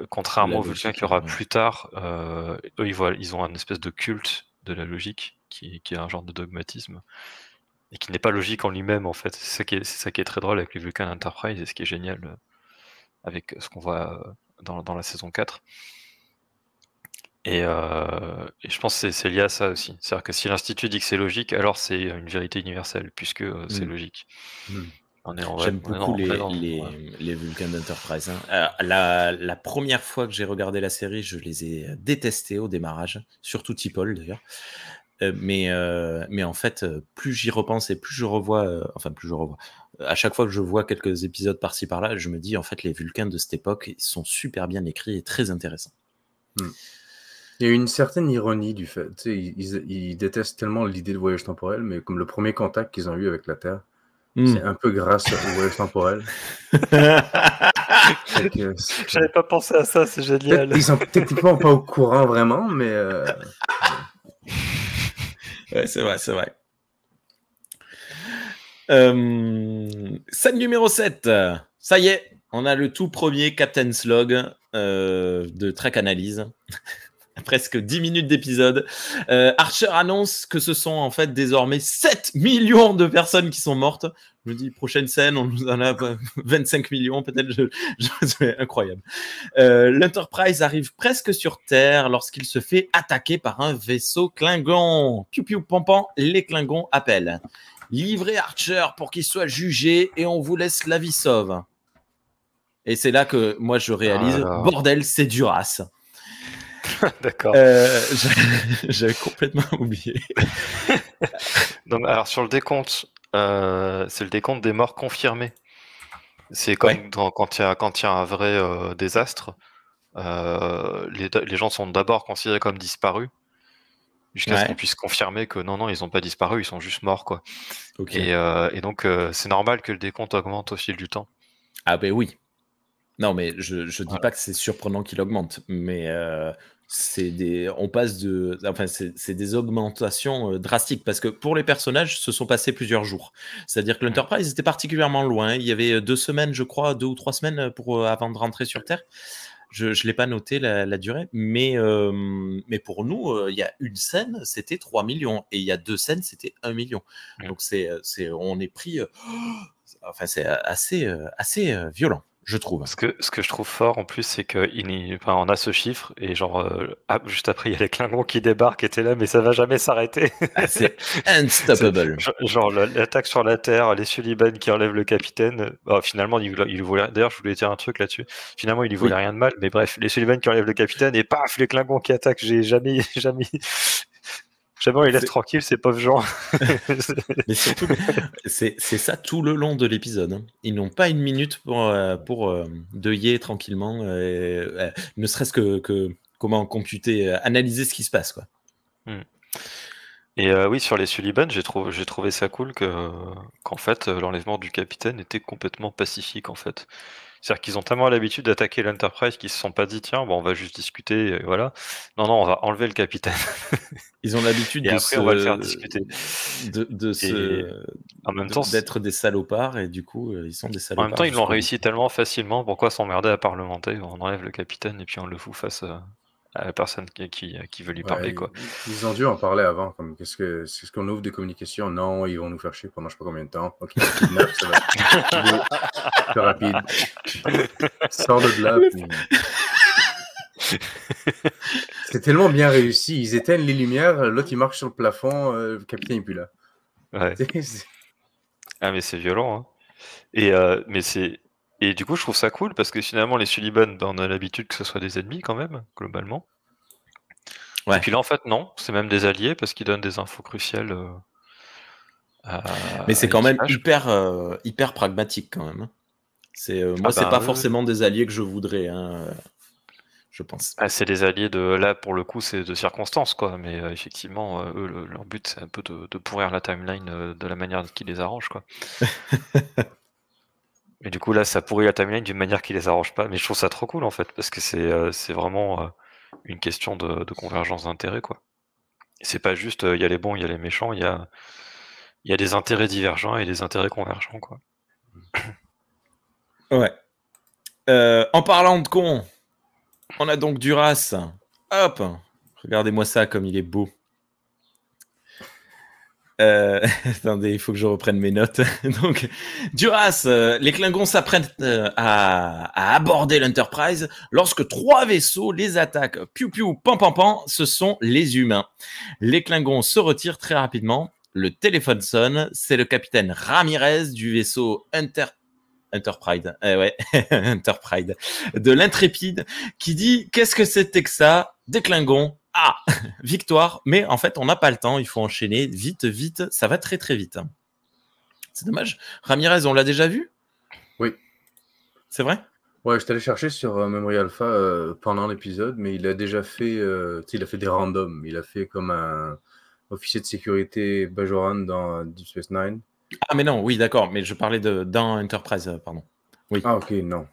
contrairement aux Vulcains qu'il y aura plus tard, eux, ils ont un espèce de culte de la logique qui est un genre de dogmatisme. Et qui n'est pas logique en lui-même, en fait. C'est ça qui est très drôle avec les Vulcains Enterprise, et ce qui est génial avec ce qu'on voit dans la saison 4. Et je pense que c'est lié à ça aussi. C'est-à-dire que si l'Institut dit que c'est logique, alors c'est une vérité universelle, puisque c'est logique. J'aime beaucoup les Vulcains d'Enterprise. Hein. La première fois que j'ai regardé la série, je les ai détestés au démarrage, surtout T'Pol d'ailleurs. Mais en fait, plus j'y repense et plus je revois, à chaque fois que je vois quelques épisodes par-ci par-là, je me dis en fait les Vulcains de cette époque ils sont super bien écrits et très intéressants. Il y a une certaine ironie du fait, ils détestent tellement l'idée de voyage temporel, mais comme le premier contact qu'ils ont eu avec la Terre, c'est un peu grâce au voyage temporel. J'avais pas pensé à ça, c'est génial. Ils sont techniquement pas au courant vraiment, mais... Ouais, c'est vrai. Scène numéro 7. Ça y est, on a le tout premier Captain's Log de Trek Analyse. Presque 10 minutes d'épisode. Archer annonce que ce sont en fait désormais 7 millions de personnes qui sont mortes. Je me dis, prochaine scène, on nous en a 25 millions, peut-être. C'est incroyable. L'Enterprise arrive presque sur Terre lorsqu'il se fait attaquer par un vaisseau Klingon. Piou piou pampan, les Klingons appellent. Livrez Archer pour qu'il soit jugé et on vous laisse la vie sauve. Et c'est là que moi je réalise, bordel, c'est Duras. D'accord. J'avais complètement oublié. Donc, alors sur le décompte, c'est le décompte des morts confirmés. C'est comme quand il y a un vrai désastre, les gens sont d'abord considérés comme disparus jusqu'à ce qu'on puisse confirmer que non, ils n'ont pas disparu, ils sont juste morts, quoi. Okay. Et donc c'est normal que le décompte augmente au fil du temps. Ah ben oui. Non, mais je dis pas que c'est surprenant qu'il augmente, mais on passe enfin, c'est des augmentations drastiques parce que pour les personnages, se sont passés plusieurs jours. C'est-à-dire que l'Enterprise était particulièrement loin. Il y avait 2 semaines, je crois, 2 ou 3 semaines avant de rentrer sur Terre. Je l'ai pas noté la durée, mais pour nous, il y a une scène, c'était 3 millions, et il y a 2 scènes, c'était 1 million. Donc on est pris. Enfin, c'est assez violent, je trouve. Ce que je trouve fort en plus, c'est on a ce chiffre et genre juste après il y a les Klingons qui débarquent et t'es là, mais ça va jamais s'arrêter. C'est unstoppable. Genre l'attaque sur la Terre, les Suliban qui enlèvent le capitaine. Finalement, il voulait. D'ailleurs, je voulais dire un truc là-dessus. Finalement, il lui voulait rien de mal, mais bref, les Suliban qui enlèvent le capitaine et paf, les Klingons qui attaquent. J'ai jamais. Jamais on les laisse tranquilles, ces pauvres gens. Mais surtout, c'est ça tout le long de l'épisode. Hein. Ils n'ont pas une minute pour deuiller tranquillement, ne serait-ce que comment computer, analyser ce qui se passe, quoi. Et oui, sur les Suliban, j'ai trouvé ça cool qu'en fait, l'enlèvement du capitaine était complètement pacifique, en fait. C'est-à-dire qu'ils ont tellement l'habitude d'attaquer l'Enterprise qu'ils se sont pas dit, tiens, bon, on va juste discuter, et voilà. Non, on va enlever le capitaine. Ils ont l'habitude et après, on va le faire discuter. D'être des salopards, et du coup, ils sont des salopards. En même temps, ils l'ont réussi tellement facilement, pourquoi s'emmerder à parlementer? On enlève le capitaine et puis on le fout face à la personne qui veut lui parler, quoi. Ils ont dû en parler avant, comme qu'est-ce qu'on ouvre des communications? Non, ils vont nous faire chier pendant je sais pas combien de temps. Ok, kidnap, ça va être plus rapide. Sors de là. C'est tellement bien réussi. Ils éteignent les lumières, l'autre il marche sur le plafond, le capitaine n'est plus là. Ouais. Ah, mais c'est violent, hein. Et du coup, je trouve ça cool parce que finalement, les Suliban, on a l'habitude que ce soit des ennemis quand même, globalement. Ouais. Et puis là, en fait, non, c'est même des alliés parce qu'ils donnent des infos cruciales. Mais c'est quand même hyper pragmatique quand même. Moi, c'est pas forcément des alliés que je voudrais, hein, je pense. C'est des alliés là, pour le coup, c'est de circonstances, quoi. Mais effectivement, eux, leur but, c'est un peu de pourrir la timeline de la manière qui les arrange, quoi. Et du coup, là, ça pourrit la timeline d'une manière qui les arrange pas. Mais je trouve ça trop cool, en fait, parce que c'est vraiment une question de convergence d'intérêts, quoi. C'est pas juste, il y a les bons, il y a les méchants, il y a des intérêts divergents et des intérêts convergents, quoi. Ouais. En parlant de cons, on a donc Duras. Hop, regardez-moi ça comme il est beau. Attendez, il faut que je reprenne mes notes. Donc, Duras, les Klingons s'apprêtent à aborder l'Enterprise lorsque 3 vaisseaux les attaquent. Piou piou, pan pan pan, ce sont les humains. Les Klingons se retirent très rapidement. Le téléphone sonne, c'est le capitaine Ramirez du vaisseau Enterprise, Enterprise, de l'Intrépide, qui dit « Qu'est-ce que c'était que ça ? Des Klingons. Ah, victoire !» Mais en fait, on n'a pas le temps, il faut enchaîner vite, ça va très très vite. C'est dommage. Ramirez, on l'a déjà vu ? Oui. C'est vrai ? Ouais, je t'allais chercher sur Memory Alpha pendant l'épisode, mais il a déjà fait, il a fait des randoms. Il a fait comme un officier de sécurité Bajoran dans Deep Space Nine. Ah, mais non, oui, d'accord, mais je parlais dans Enterprise, pardon. Oui. Ah, ok, non.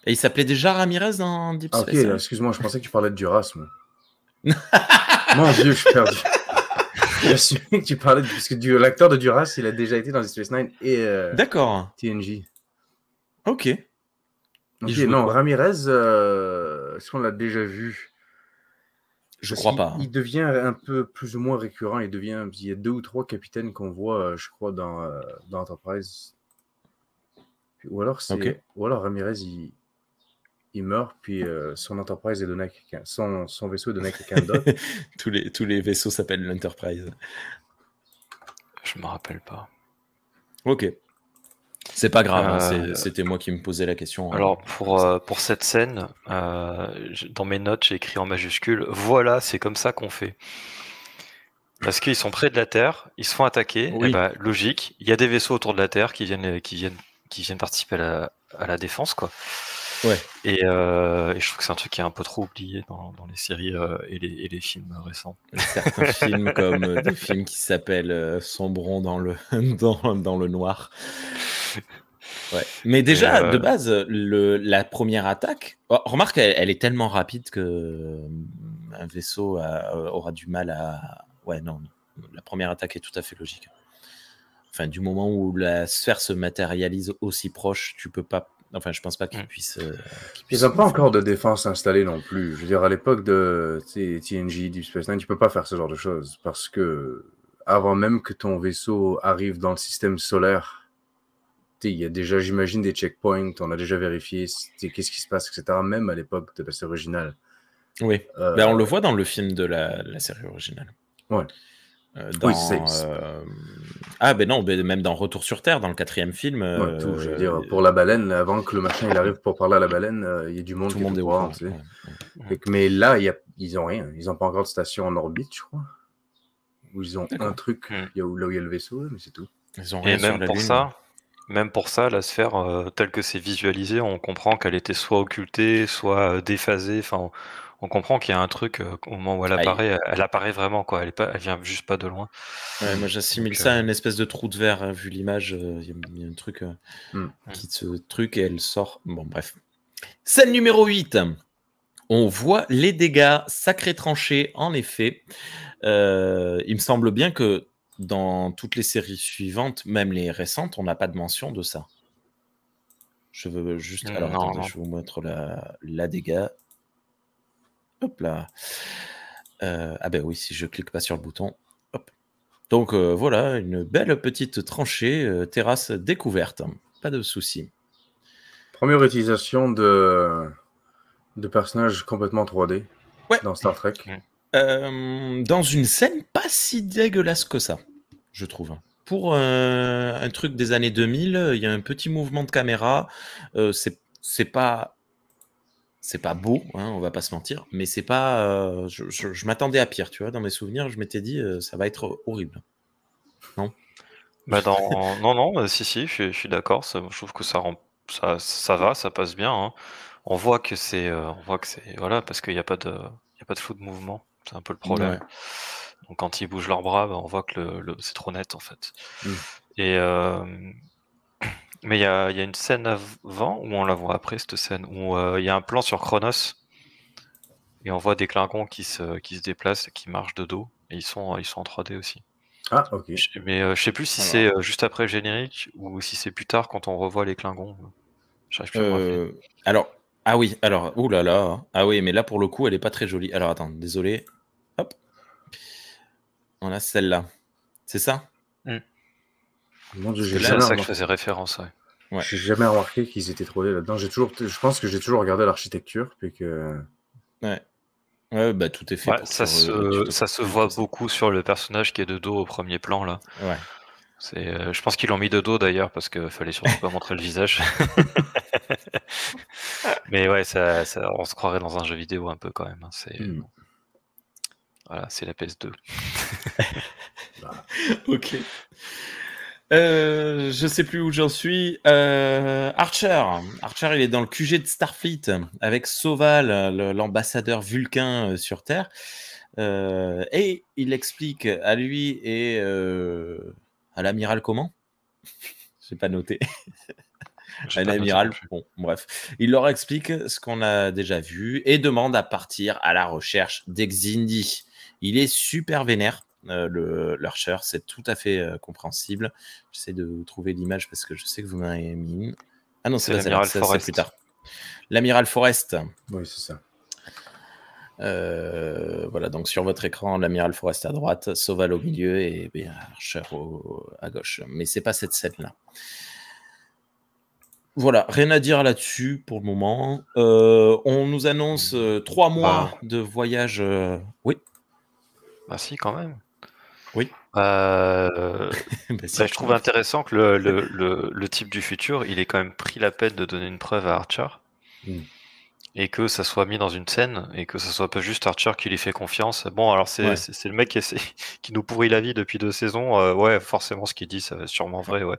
Et il s'appelait déjà Ramirez dans Deep Space Nine ? Ok, excuse-moi, je pensais que tu parlais de Duras, moi. Mon Dieu, je suis perdu. J'ai assumé que tu parlais parce que l'acteur de Duras, il a déjà été dans Deep Space Nine et d'accord. TNG. Ok. Non, Ramirez, est-ce qu'on l'a déjà vu ? Je crois pas. Il devient un peu plus ou moins récurrent. Il y a 2 ou 3 capitaines qu'on voit, je crois, dans Enterprise. Ou alors Ramirez, il meurt, puis son Enterprise est donné à quelqu'un. Son vaisseau est donné à quelqu'un d'autre. tous les vaisseaux s'appellent l'Enterprise. Je me rappelle pas. Ok. C'est pas grave, c'était moi qui me posais la question. Alors, pour cette scène, dans mes notes, j'ai écrit en majuscule « Voilà, c'est comme ça qu'on fait ». Parce qu'ils sont près de la Terre, ils se font attaquer, oui. Et logique, il y a des vaisseaux autour de la Terre qui viennent participer à la défense, quoi. Ouais. Et je trouve que c'est un truc qui est un peu trop oublié dans les séries et les films récents. Certains films comme des films qui s'appellent Sombrons dans le noir. Ouais. Mais déjà, de base, la première attaque, remarque, elle est tellement rapide que un vaisseau aura du mal à... Ouais, non, la première attaque est tout à fait logique. Enfin, du moment où la sphère se matérialise aussi proche, tu peux pas... Enfin, je pense pas qu'ils puissent... Ils n'ont pas encore de défense installée non plus. Je veux dire, à l'époque de TNG, Deep Space Nine, tu peux pas faire ce genre de choses parce que avant même que ton vaisseau arrive dans le système solaire, il y a déjà, j'imagine, des checkpoints, on a déjà vérifié qu'est-ce qui se passe, etc. Même à l'époque de la série originale. Oui, ben, on le voit dans le film de la série originale. Ouais. Oui, ah ben non, même dans Retour sur Terre, dans le 4e film. Ouais, tout, je veux dire, pour la baleine, avant que le machin il arrive pour parler à la baleine, il y a du monde tout qui le monde est au courant. Tu sais. Ouais. Mais là, ils ont rien. Ils n'ont pas encore de station en orbite, je crois. Ou ils ont un truc là où il y a le vaisseau, mais c'est tout. Ils ont rien. Et même sur la pour Lune. ça, même pour ça, la sphère, telle que c'est visualisé, on comprend qu'elle était soit occultée, soit déphasée. Enfin, on comprend qu'il y a un truc au moment où elle apparaît, elle apparaît vraiment, quoi. Elle vient juste pas de loin. Ouais, moi j'assimile ça à une espèce de trou de verre, hein, vu l'image. Il y a un truc qui se truc et elle sort. Bon, bref. Scène numéro 8. On voit les dégâts, sacrés tranchées, en effet. Il me semble bien que dans toutes les séries suivantes, même les récentes, on n'a pas de mention de ça. Je veux juste... Alors, attendez, je vais vous mettre la dégâts. Hop là. Ah ben oui, si je clique pas sur le bouton. Hop. Donc voilà, une belle petite tranchée, terrasse découverte. Pas de souci. Première utilisation de personnages complètement 3D dans Star Trek. Dans une scène pas si dégueulasse que ça, je trouve. Pour un truc des années 2000, il y a un petit mouvement de caméra. C'est pas beau, hein, on va pas se mentir, mais c'est pas. Je m'attendais à pire, tu vois. Dans mes souvenirs, je m'étais dit ça va être horrible. Non. Bah non, si, je suis d'accord. Je trouve que ça va, ça passe bien. Hein. On voit que c'est, voilà, parce qu'il n'y a pas de flou de mouvement. C'est un peu le problème. Ouais. Donc quand ils bougent leurs bras, on voit que c'est trop net en fait. Et mais il y a une scène avant où on la voit après cette scène où il y a un plan sur Chronos et on voit des Klingons qui se déplacent, qui marchent de dos et ils sont en 3D aussi. Ah, ok. Mais je sais plus si c'est juste après le générique ou si c'est plus tard quand on revoit les Klingons. J'arrive plus à me rappeler. Alors, ah oui, alors, oulala. Ah oui, mais là pour le coup, elle est pas très jolie. Alors attends, désolé. Hop. On a celle-là. C'est ça? Mon Dieu, c'est ça que je faisais référence. Ouais. J'ai jamais remarqué qu'ils étaient 3D là-dedans. Je pense que j'ai toujours regardé l'architecture, puis que. Ouais, bah tout est fait pour ça se voit beaucoup sur le personnage qui est de dos au premier plan là. Ouais. Je pense qu'ils l'ont mis de dos d'ailleurs parce qu'il fallait surtout pas montrer le visage. Mais ouais, on se croirait dans un jeu vidéo un peu quand même. Hein. Voilà, c'est la PS2. Ok. Je sais plus où j'en suis. Archer, il est dans le QG de Starfleet avec Soval, l'ambassadeur vulcain sur Terre. Et il explique à lui et à l'amiral comment? J'ai pas noté. Un amiral, bon, bref. Il leur explique ce qu'on a déjà vu et demande à partir à la recherche d'Exindi. Il est super vénère. L'Archer, c'est tout à fait compréhensible. J'essaie de trouver l'image parce que je sais que vous m'avez mis. Ah non, c'est l'amiral Forrest. C'est plus tard. L'amiral Forrest. Oui, c'est ça. Voilà, donc sur votre écran, l'amiral Forrest à droite, Soval au milieu et Archer à gauche. Mais c'est pas cette scène-là. Voilà, rien à dire là-dessus pour le moment. On nous annonce 3 mois de voyage. Oui. Bah si, quand même. Oui. Je trouve intéressant que le type du futur, il ait quand même pris la peine de donner une preuve à Archer. Et que ça soit mis dans une scène et que ça soit pas juste Archer qui lui fait confiance. Bon, alors c'est le mec qui nous pourrit la vie depuis 2 saisons. Ouais, forcément, ce qu'il dit, ça va être sûrement vrai. Ouais.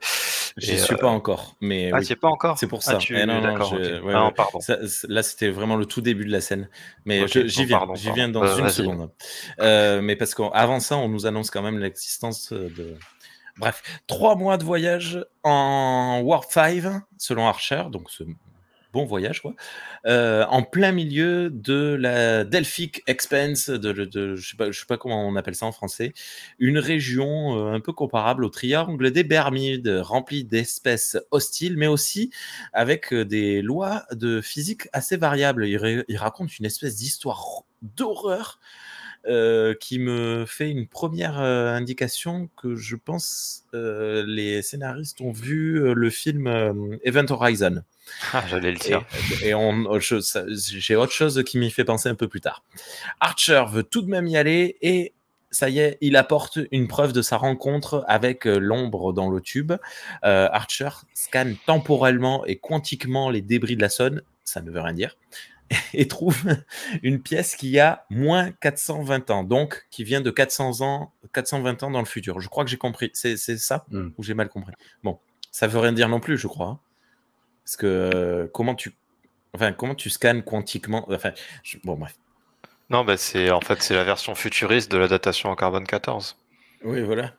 J'y suis pas encore. Mais oui. C'est pas encore. C'est pour ça. D'accord. Pardon. Là, c'était vraiment le tout début de la scène. Mais j'y viens dans une seconde. Mais parce qu'avant ça, on nous annonce quand même l'existence de Bref, 3 mois de voyage en Warp 5, selon Archer, donc ce bon voyage, quoi. En plein milieu de la Delphic Expanse, je sais pas comment on appelle ça en français, une région un peu comparable au triangle des Bermudes, remplie d'espèces hostiles, mais aussi avec des lois de physique assez variables. Il raconte une espèce d'histoire d'horreur qui me fait une première indication que je pense les scénaristes ont vu le film Event Horizon. Ah, j'allais le dire. Et j'ai autre chose qui m'y fait penser un peu plus tard. Archer veut tout de même y aller et ça y est, il apporte une preuve de sa rencontre avec l'ombre dans le tube. Archer scanne temporellement et quantiquement les débris de la sonde, ça ne veut rien dire, et trouve une pièce qui a moins 420 ans, donc qui vient de 420 ans dans le futur. Je crois que j'ai compris. C'est ça ou j'ai mal compris? Bon, ça veut rien dire non plus, je crois. Hein. Parce que comment tu scannes quantiquement? Bon, bref. Non, bah c'est la version futuriste de la datation en carbone 14. Oui, voilà.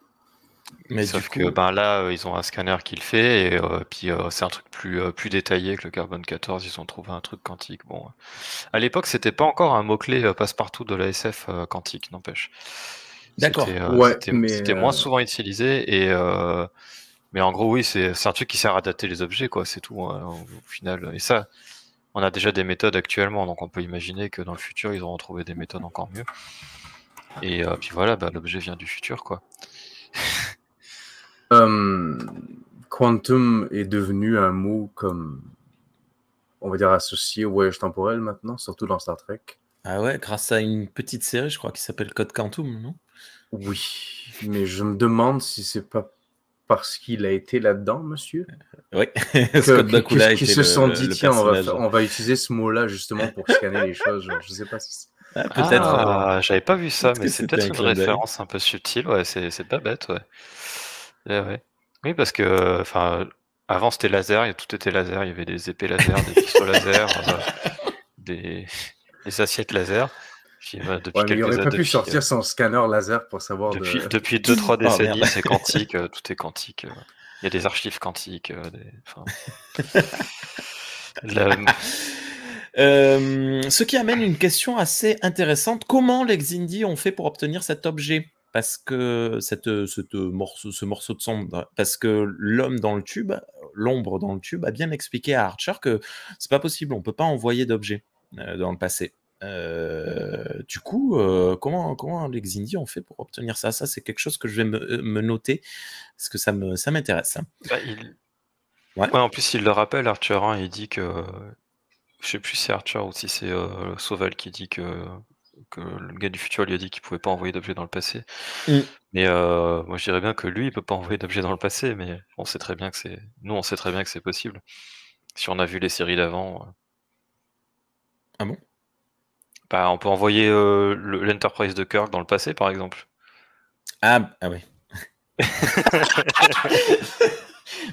Mais sauf que là, ils ont un scanner qui le fait, et puis c'est un truc plus détaillé que le carbone 14. Ils ont trouvé un truc quantique. Bon, à l'époque, c'était pas encore un mot-clé passe-partout de la SF quantique, n'empêche. D'accord. C'était moins souvent utilisé, mais en gros, oui, c'est un truc qui sert à dater les objets, quoi. C'est tout, au final. Et ça, on a déjà des méthodes actuellement, donc on peut imaginer que dans le futur, ils auront trouvé des méthodes encore mieux. Et puis voilà, l'objet vient du futur, quoi. Quantum est devenu un mot comme, on va dire, associé au voyage temporel maintenant, surtout dans Star Trek. Ah ouais, grâce à une petite série, je crois, qui s'appelle Code Quantum, non? Oui, mais je me demande si c'est pas parce qu'il a été là-dedans, monsieur. Oui, Scott Bakula qui se sont dit, tiens, on va utiliser ce mot-là justement pour scanner les choses. Je sais pas si... peut-être. J'avais pas vu ça, mais c'est peut-être une référence un peu subtile. Ouais, c'est pas bête, ouais. Ouais. Oui, parce que, avant c'était laser, tout était laser. Il y avait des épées laser, des pistolets laser, des assiettes laser. Puis, depuis mais il aurait pas pu sortir son scanner laser pour savoir. Depuis 2-3 décennies, c'est quantique, tout est quantique. Il y a des archives quantiques. Ce qui amène une question assez intéressante. Comment les Xindi ont fait pour obtenir cet objet? Parce que ce morceau de sonde, parce que l'homme dans le tube, l'ombre dans le tube, a bien expliqué à Archer que c'est pas possible, on peut pas envoyer d'objet dans le passé. Du coup, comment les Xindi ont fait pour obtenir ça? Ça, c'est quelque chose que je vais me noter, parce que ça m'intéresse. Ouais, en plus, il le rappelle, Archer, hein, il dit que... Je sais plus si c'est Archer ou si c'est Sauval qui dit que le gars du futur lui a dit qu'il pouvait pas envoyer d'objets dans le passé. Mais moi, je dirais bien que lui, il peut pas envoyer d'objets dans le passé, mais on sait très bien que c'est... Nous, on sait très bien que c'est possible. Si on a vu les séries d'avant... Ah bon? On peut envoyer l'Enterprise de Kirk dans le passé, par exemple. Ah oui.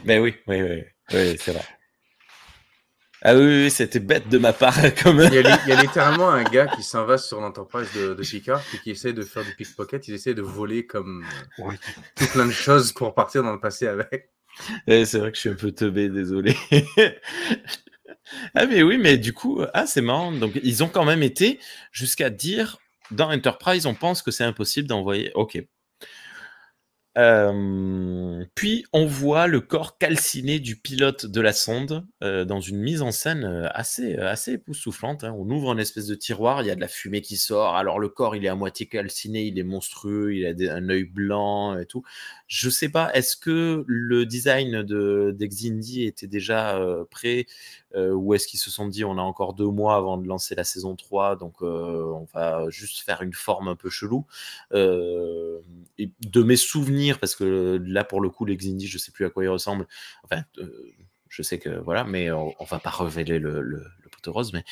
Mais oui, c'est vrai. Ah oui, c'était bête de ma part. Il y a littéralement un gars qui s'en va sur l'Enterprise de Picard et qui essaie de faire du pickpocket. Il essaie de voler comme tout plein de choses pour partir dans le passé avec. C'est vrai que je suis un peu teubé, désolé. Ah mais oui, mais du coup, c'est marrant. Donc ils ont quand même été jusqu'à dire, dans Enterprise, on pense que c'est impossible d'envoyer... Ok. Puis on voit le corps calciné du pilote de la sonde dans une mise en scène assez époustouflante. Hein. On ouvre une espèce de tiroir, il y a de la fumée qui sort. Alors le corps, il est à moitié calciné, il est monstrueux, il a un œil blanc et tout. Je sais pas, est-ce que le design des Xindi était déjà prêt ou est-ce qu'ils se sont dit on a encore 2 mois avant de lancer la saison 3, donc on va juste faire une forme un peu chelou. Et de mes souvenirs, parce que là pour le coup les Xindi, je sais plus à quoi ils ressemblent, enfin je sais que voilà, mais on va pas révéler le poteau rose, mais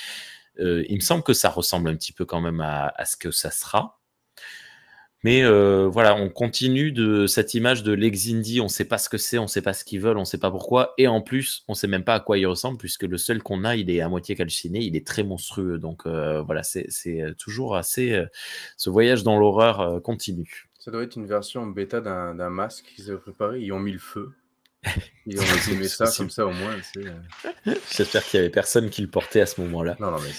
il me semble que ça ressemble un petit peu quand même à ce que ça sera. Mais voilà, on continue de cette image de l'Xindi, on sait pas ce que c'est, on sait pas ce qu'ils veulent, on sait pas pourquoi, et en plus, on sait même pas à quoi il ressemble, puisque le seul qu'on a, il est à moitié calciné, il est très monstrueux. Donc voilà, c'est toujours assez... ce voyage dans l'horreur continue. Ça doit être une version bêta d'un masque qu'ils avaient préparé. Ils ont mis le feu. Ils ont filmé ça possible. comme ça au moins. Tu sais. J'espère qu'il y avait personne qui le portait à ce moment-là. Non, mais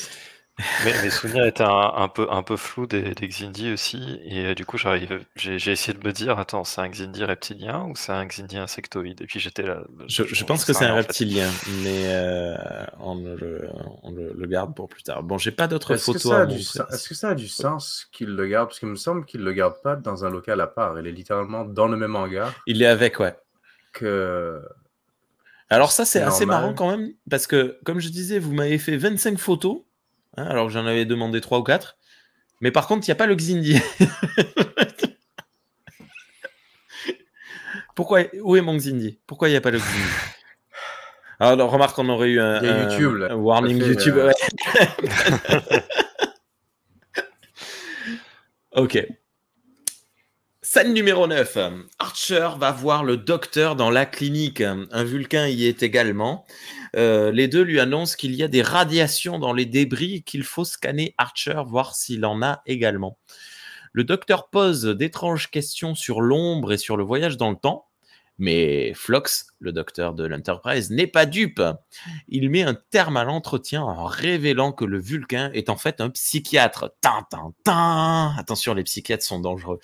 Mes souvenirs étaient un peu flous des Xindi aussi, et du coup j'ai essayé de me dire, attends, c'est un Xindi reptilien ou c'est un Xindi insectoïde? Et puis j'étais là. Je pense que c'est un reptilien, mais on le garde pour plus tard. Bon, j'ai pas d'autres photos à montrer. Est-ce que ça a du sens qu'il le garde? Parce qu'il me semble qu'il le garde pas dans un local à part. Il est littéralement dans le même hangar. Il est avec, ouais. Alors ça, c'est assez marrant quand même, parce que, comme je disais, vous m'avez fait 25 photos, hein, alors que j'en avais demandé 3 ou 4, mais par contre, il n'y a pas le Xindi. Pourquoi? Où est mon Xindi? Pourquoi il n'y a pas le Xindi? Alors, remarque, on aurait eu un warning YouTube. Ouais. Ok. Scène numéro 9. Archer va voir le docteur dans la clinique. Un Vulcain y est également. Les deux lui annoncent qu'il y a des radiations dans les débris et qu'il faut scanner Archer, voir s'il en a également. Le docteur pose d'étranges questions sur l'ombre et sur le voyage dans le temps. Mais Phlox, le docteur de l'Enterprise, n'est pas dupe. Il met un terme à l'entretien en révélant que le Vulcain est en fait un psychiatre. Attention, les psychiatres sont dangereux.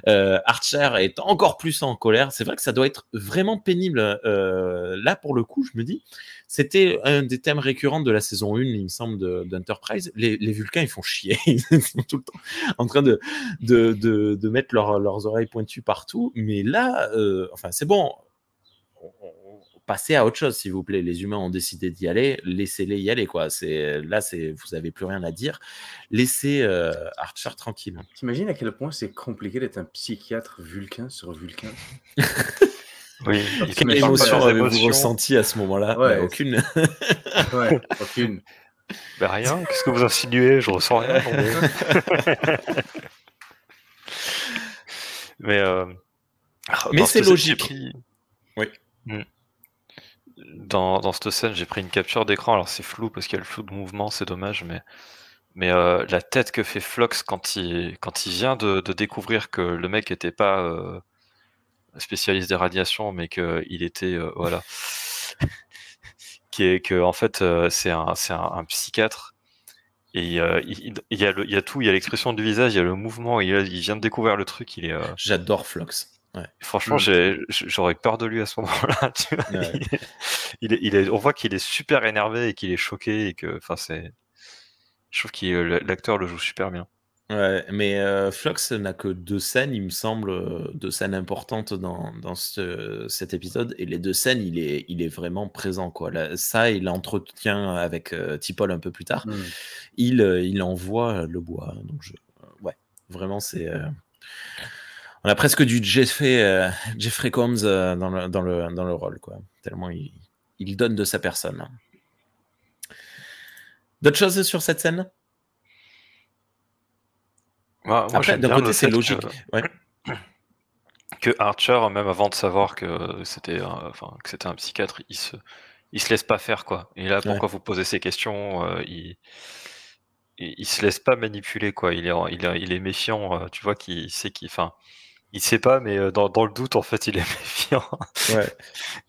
Archer est encore plus en colère. C'est vrai que ça doit être vraiment pénible. Là, pour le coup, je me dis, c'était un des thèmes récurrents de la saison 1, il me semble, d'Enterprise. Les Vulcains, ils font chier. Ils sont tout le temps en train de mettre leurs oreilles pointues partout. Mais là, enfin, c'est bon. Passez à autre chose, s'il vous plaît. Les humains ont décidé d'y aller. Laissez-les y aller, quoi. Vous n'avez plus rien à dire. Laissez Archer tranquille. T'imagines à quel point c'est compliqué d'être un psychiatre Vulcain sur Vulcain? Oui. Quelle émotion avez-vous ressenti à ce moment-là? Ouais. Aucune. Ouais, aucune. Ben rien. Qu'est-ce que vous insinuez? Je ressens rien. Mais c'est logique. Oui. Dans cette scène, j'ai pris une capture d'écran. Alors c'est flou parce qu'il y a le flou de mouvement, c'est dommage, mais la tête que fait Phlox quand il vient de découvrir que le mec était pas spécialiste des radiations, mais qu'il était voilà, que en fait c'est un psychiatre. Et il y a tout, il y a l'expression du visage, il y a le mouvement, il vient de découvrir le truc. J'adore Phlox. Ouais. Franchement, j'aurais peur de lui à ce moment-là. Tu vois, ouais. On voit qu'il est super énervé et qu'il est choqué et que, enfin, je trouve que l'acteur le joue super bien. Ouais, mais Phlox n'a que 2 scènes, il me semble, 2 scènes importantes dans cet épisode, et les 2 scènes, il est vraiment présent, quoi. Là, ça, il l'entretient avec T'Pol un peu plus tard. Il envoie le bois. Donc ouais, vraiment, c'est. On a presque du Jeffrey Combs dans le rôle, quoi. Tellement il donne de sa personne. D'autres choses sur cette scène? Moi, après, d'un côté, c'est logique. Que Archer, même avant de savoir que c'était un psychiatre, il se laisse pas faire, quoi. Et là, pourquoi vous posez ces questions? Il se laisse pas manipuler, quoi. Il est méfiant. Tu vois qu'il sait il sait pas, mais dans le doute, en fait, il est méfiant. Ouais.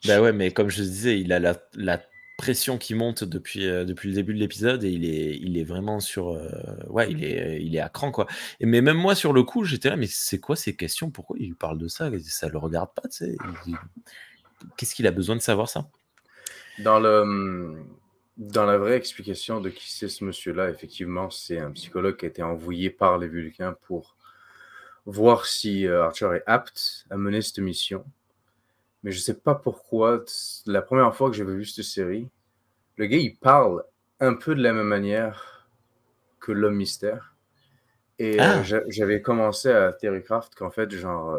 Bah ouais, mais comme je disais, il a la pression qui monte depuis le début de l'épisode, et il est vraiment sur... ouais, il est à cran, quoi. Mais même moi, sur le coup, j'étais là, mais c'est quoi ces questions? Pourquoi il parle de ça? Ça le regarde pas, tu sais. Qu'est-ce qu'il a besoin de savoir ça? Dans la vraie explication de qui c'est ce monsieur-là, effectivement, c'est un psychologue qui a été envoyé par les Vulcains pour voir si Archer est apte à mener cette mission. Mais je sais pas pourquoi, la première fois que j'avais vu cette série, le gars, il parle un peu de la même manière que l'homme mystère. Et j'avais commencé à Theorycraft qu'en fait, genre,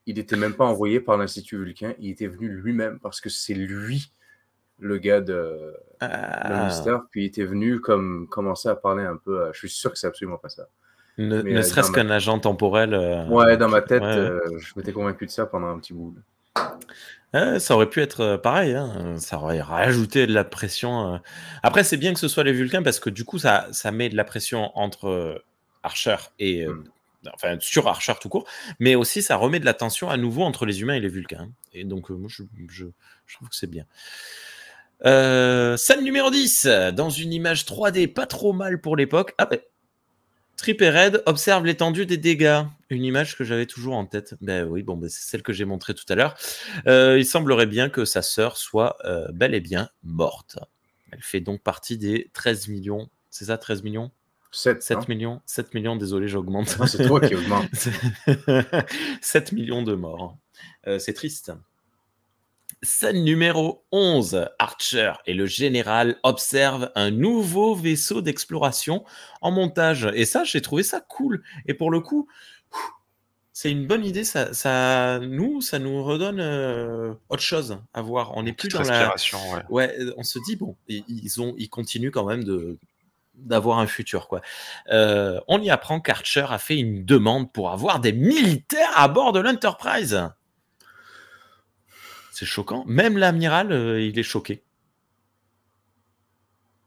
il n'était même pas envoyé par l'Institut Vulcain, il était venu lui-même parce que c'est lui, le gars de l'homme mystère, puis il était venu comme commencer à parler un peu. Je suis sûr que c'est absolument pas ça. Ne serait-ce qu'un agent temporel. Ouais, dans ma tête, je m'étais convaincu de ça pendant un petit bout. Ça aurait pu être pareil, hein. Ça aurait rajouté de la pression. Après, c'est bien que ce soit les Vulcains parce que du coup, ça met de la pression entre Archer et enfin sur Archer tout court, mais aussi ça remet de la tension à nouveau entre les humains et les Vulcains. Et donc moi je trouve que c'est bien. Scène numéro 10, dans une image 3D pas trop mal pour l'époque. Ah ben, Trip et Red observe l'étendue des dégâts. Une image que j'avais toujours en tête. Ben oui, bon, ben, c'est celle que j'ai montrée tout à l'heure. Il semblerait bien que sa sœur soit bel et bien morte. Elle fait donc partie des 13 millions. C'est ça, 13 millions 7 millions. 7 millions, désolé, j'augmente. Non, c'est toi qui augmente. 7 millions de morts. C'est triste. Scène numéro 11. Archer et le général observent un nouveau vaisseau d'exploration en montage. Et ça, j'ai trouvé ça cool. Et pour le coup, c'est une bonne idée. Ça nous redonne autre chose à voir. On n'est plus dans la... Ouais, on se dit, bon, ils continuent quand même d'avoir un futur, quoi. On y apprend qu'Archer a fait une demande pour avoir des militaires à bord de l'Enterprise. C'est choquant. Même l'amiral, il est choqué.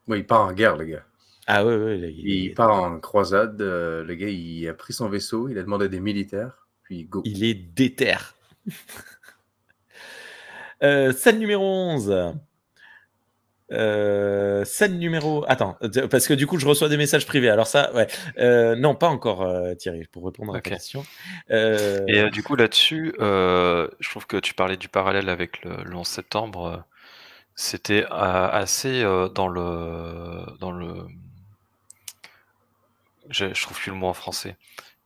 Ouais, il part en guerre, le gars. Ah ouais, il part en croisade. Le gars, il a pris son vaisseau, il a demandé à des militaires, puis go. Il est déter. Scène numéro 11. Scène numéro... Attends, parce que du coup, je reçois des messages privés. Alors ça, ouais. Non, pas encore, Thierry, pour répondre à ta question. Et du coup, là-dessus, je trouve que tu parlais du parallèle avec le 11 septembre. C'était assez dans le... Je trouve plus le mot en français.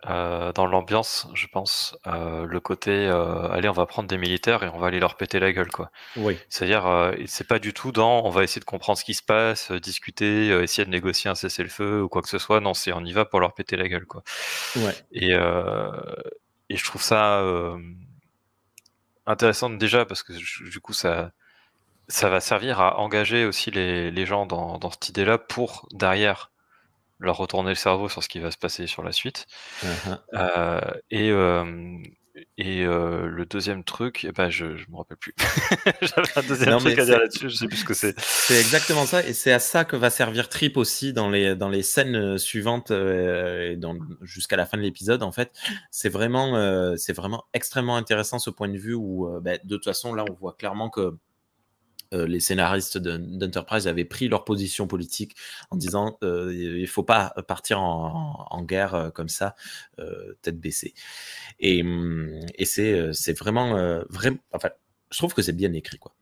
Dans l'ambiance, je pense, le côté allez, on va prendre des militaires et on va aller leur péter la gueule, quoi. Oui. C'est-à-dire, c'est pas du tout dans on va essayer de comprendre ce qui se passe, discuter, essayer de négocier un cessez-le-feu ou quoi que ce soit. Non, c'est on y va pour leur péter la gueule, quoi. Ouais. Et je trouve ça intéressant déjà parce que du coup ça va servir à engager aussi les gens dans cette idée-là pour derrière leur retourner le cerveau sur ce qui va se passer sur la suite. Et le deuxième truc, je me rappelle plus. J'avais un deuxième truc à dire là-dessus, je sais plus ce que c'est. C'est exactement ça, et c'est à ça que va servir Trip aussi dans les scènes suivantes et jusqu'à la fin de l'épisode. En fait, c'est vraiment extrêmement intéressant ce point de vue où, de toute façon, là, on voit clairement que les scénaristes d'Enterprise avaient pris leur position politique en disant il faut pas partir en guerre comme ça, tête baissée. Et c'est vraiment enfin, je trouve que c'est bien écrit, quoi.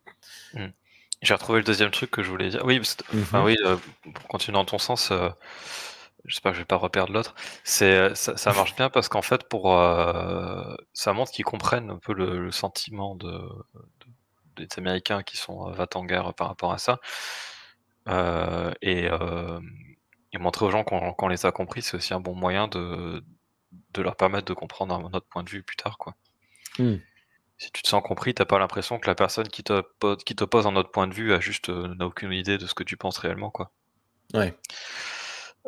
J'ai retrouvé le deuxième truc que je voulais dire. Oui, pour continuer dans ton sens, j'espère que je vais pas reperdre l'autre. Ça marche bien parce qu'en fait, ça montre qu'ils comprennent un peu le sentiment des Américains qui sont va-t-en-guerre par rapport à ça. Et montrer aux gens qu'on les a compris, c'est aussi un bon moyen de leur permettre de comprendre un autre point de vue plus tard, quoi. Si tu te sens compris, t'as pas l'impression que la personne qui t'oppose un autre point de vue n'a aucune idée de ce que tu penses réellement, quoi. Ouais.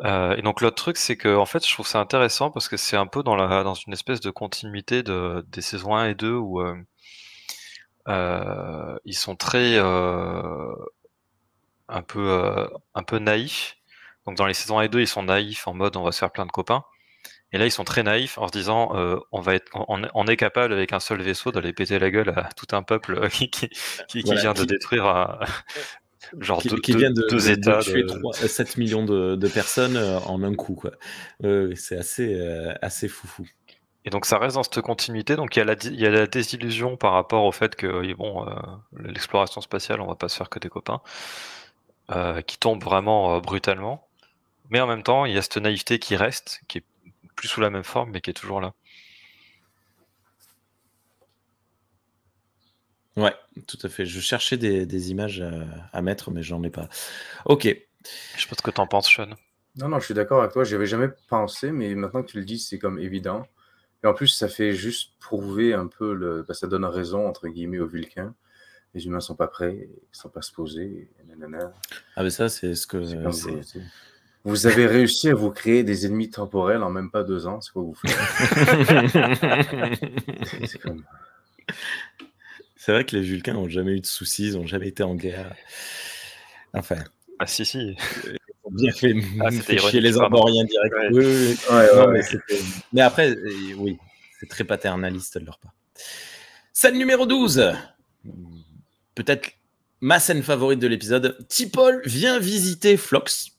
Et donc l'autre truc, c'est que en fait, je trouve ça intéressant parce que c'est un peu dans une espèce de continuité des saisons 1 et 2 où ils sont très un peu naïfs. Donc dans les saisons 1 et 2, ils sont naïfs en mode on va se faire plein de copains. Et là, ils sont très naïfs en se disant on est capable avec un seul vaisseau d'aller péter la gueule à tout un peuple qui vient de détruire genre qui vient deux États, de tuer 7 millions de personnes en un coup, quoi. C'est assez foufou. Et donc ça reste dans cette continuité. Donc il y a la désillusion par rapport au fait que l'exploration spatiale, on va pas se faire que des copains, qui tombe vraiment brutalement. Mais en même temps, il y a cette naïveté qui reste, qui est plus sous la même forme, mais qui est toujours là. Ouais, tout à fait. Je cherchais des images à mettre, mais j'en ai pas. Ok. Je sais pas ce que t'en penses, Sean. Non, je suis d'accord avec toi. J'y avais jamais pensé, mais maintenant que tu le dis, c'est comme évident. Et en plus, ça fait juste prouver un peu ça donne raison, entre guillemets, aux Vulcains. Les humains sont pas prêts, ils sont pas supposés. Ah, mais ça, c'est ce que... Vous avez réussi à vous créer des ennemis temporels en même pas 2 ans. C'est quoi vous faites? C'est comme... C'est vrai que les Vulcains n'ont jamais eu de soucis, ils n'ont jamais été en guerre. Enfin... Ah si. bien fait, c'était chier ironique, les pardon. Amboriens direct. Ouais. Oui. Non, mais après, oui, c'est très paternaliste de leur part. Scène numéro 12. Peut-être ma scène favorite de l'épisode. T'Pol vient visiter Phlox.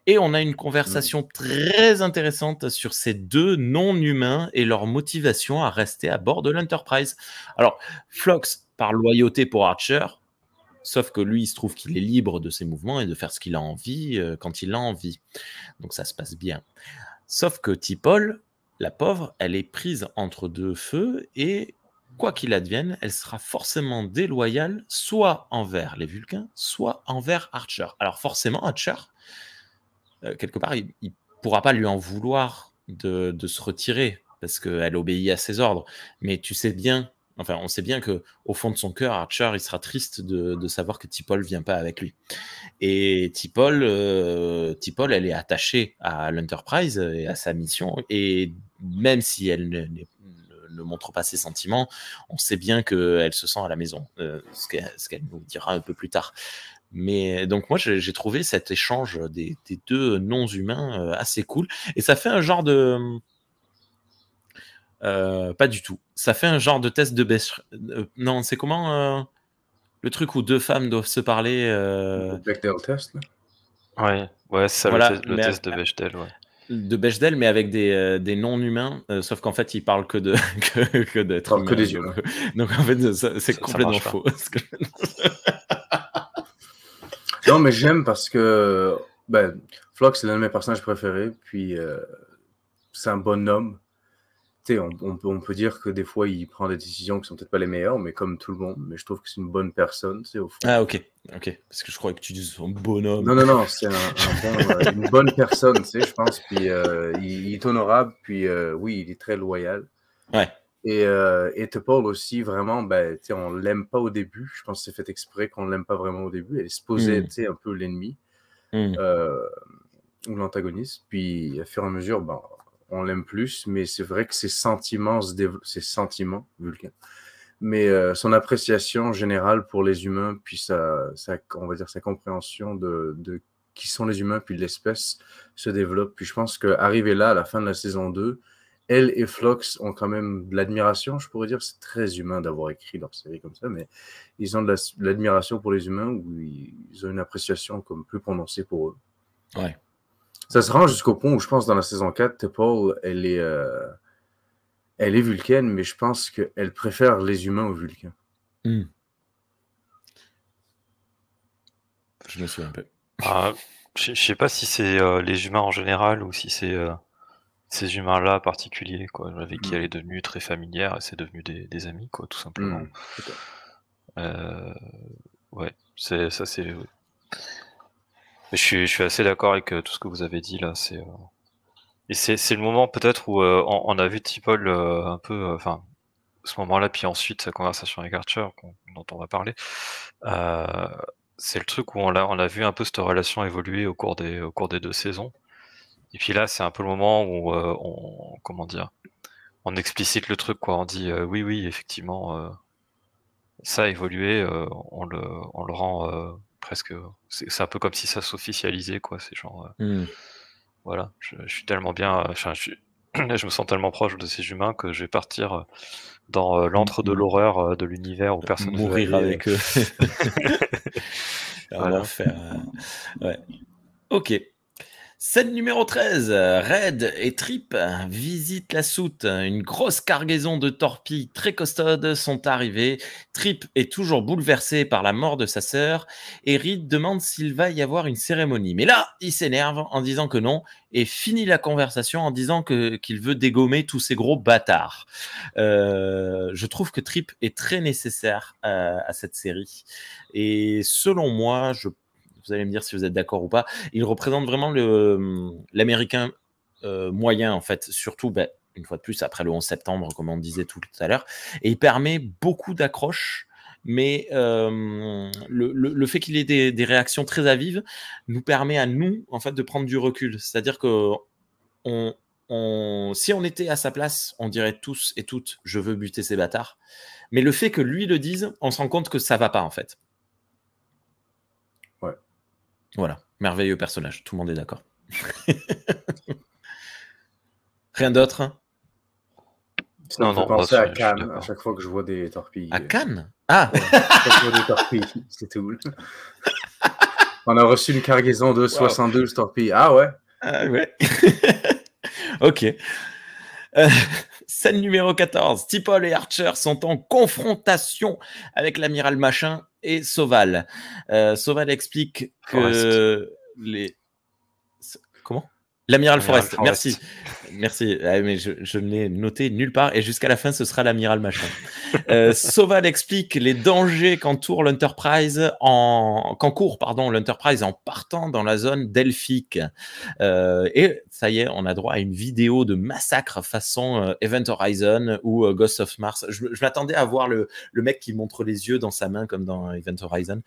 Et on a une conversation très intéressante sur ces deux non-humains et leur motivation à rester à bord de l'Enterprise. Alors, Phlox, par loyauté pour Archer, sauf que lui, il se trouve qu'il est libre de ses mouvements et de faire ce qu'il a envie quand il a envie. Donc ça se passe bien. Sauf que T'Pol, la pauvre, elle est prise entre deux feux et quoi qu'il advienne, elle sera forcément déloyale soit envers les Vulcains, soit envers Archer. Alors forcément, Archer, quelque part, il ne pourra pas lui en vouloir de se retirer parce qu'elle obéit à ses ordres. Mais tu sais bien, enfin, on sait bien que au fond de son cœur, Archer, il sera triste de savoir que T'Pol vient pas avec lui. Et T'Pol, elle est attachée à l'Enterprise et à sa mission. Et même si elle ne montre pas ses sentiments, on sait bien qu'elle se sent à la maison, ce qu'elle nous dira un peu plus tard. Mais donc moi j'ai trouvé cet échange des deux non-humains assez cool et ça fait un genre de pas du tout. Ça fait un genre de test de non, c'est comment le truc où deux femmes doivent se parler Le Bechdel test, là. Ouais, c'est ça, voilà, le test de Bechdel, ouais. De Bechdel, mais avec des non-humains, sauf qu'en fait, ils parlent que d'êtres humains. Que des humains. Donc en fait, c'est complètement marche pas. faux. Non, mais j'aime parce que Phlox, c'est l'un de mes personnages préférés. Puis, c'est un bonhomme. Tu sais, on peut dire que des fois, il prend des décisions qui sont peut-être pas les meilleures, mais comme tout le monde. Mais je trouve que c'est une bonne personne, tu sais, au fond. Ah, ok. Parce que je croyais que tu disais son bonhomme. Non, c'est une bonne personne, tu sais, je pense. Puis, il est honorable. Puis, oui, il est très loyal. Ouais. Et T'Pol aussi, vraiment, on l'aime pas au début. Je pense que c'est fait exprès qu'on l'aime pas vraiment au début. Elle est supposée être un peu l'ennemi ou l'antagoniste. Puis, au fur et à mesure, on l'aime plus. Mais c'est vrai que ses sentiments Vulcain. Mais son appréciation générale pour les humains, puis on va dire sa compréhension de qui sont les humains, puis de l'espèce se développe. Puis je pense qu'arrivé là, à la fin de la saison 2, elle et Phlox ont quand même de l'admiration, je pourrais dire. C'est très humain d'avoir écrit leur série comme ça, mais ils ont de l'admiration pour les humains, où ils ont une appréciation comme plus prononcée pour eux. Ouais. Ça se rend jusqu'au point où je pense dans la saison 4, T'Pol, elle est vulcaine, mais je pense qu'elle préfère les humains aux Vulcains. Je me souviens un peu. Je sais pas si c'est les humains en général ou si c'est ces humains-là particuliers, quoi, avec qui elle est devenue très familière et c'est devenu des amis, quoi, tout simplement. Ouais, c'est. Mais je suis assez d'accord avec tout ce que vous avez dit là. Et c'est le moment peut-être où on a vu T'Pol un peu, enfin, ce moment-là, puis ensuite sa conversation avec Archer, dont on va parler. C'est le truc où on a vu un peu cette relation évoluer au cours des 2 saisons. Et puis là, c'est un peu le moment où on explicite le truc, quoi. On dit oui, effectivement, ça a évolué, on le rend presque. C'est un peu comme si ça s'officialisait, quoi. C'est genre, voilà, je suis tellement bien, je me sens tellement proche de ces humains que je vais partir dans l'antre de l'horreur de l'univers où personne ne veut mourir aller. avec eux. Voilà. Ouais. Ok. Scène numéro 13, Red et Trip visitent la soute. Une grosse cargaison de torpilles très costaudes sont arrivées. Trip est toujours bouleversé par la mort de sa sœur et Reed demande s'il va y avoir une cérémonie. Mais là, il s'énerve en disant que non et finit la conversation en disant qu'il veut dégommer tous ces gros bâtards. Je trouve que Trip est très nécessaire à cette série. Et selon moi, vous allez me dire si vous êtes d'accord ou pas, il représente vraiment l'américain moyen, en fait, surtout, une fois de plus, après le 11 septembre, comme on disait tout à l'heure, et il permet beaucoup d'accroches, mais le fait qu'il ait des réactions très avives nous permet à nous, en fait, de prendre du recul. C'est-à-dire que si on était à sa place, on dirait tous et toutes « je veux buter ces bâtards », mais le fait que lui le dise, on se rend compte que ça va pas, en fait. Ouais. Voilà. Merveilleux personnage, tout le monde est d'accord. Rien d'autre? Ça me fait penser à Cannes, à chaque fois que je vois des torpilles. À Cannes? Ah ouais, à chaque fois que je vois des torpilles, c'est tout. On a reçu une cargaison de 72 torpilles. Ah ouais? Ah ouais. Ok. Scène numéro 14. T'Pol et Archer sont en confrontation avec l'amiral Machin et Soval. Soval explique que les... Comment? L'amiral Forrest. Merci. Merci. Ah, mais je ne l'ai noté nulle part et jusqu'à la fin, ce sera l'amiral Machin. Soval explique les dangers qu'encourt l'Enterprise en partant dans la zone delphique. Et ça y est, on a droit à une vidéo de massacre façon Event Horizon ou Ghost of Mars. Je m'attendais à voir le mec qui montre les yeux dans sa main comme dans Event Horizon.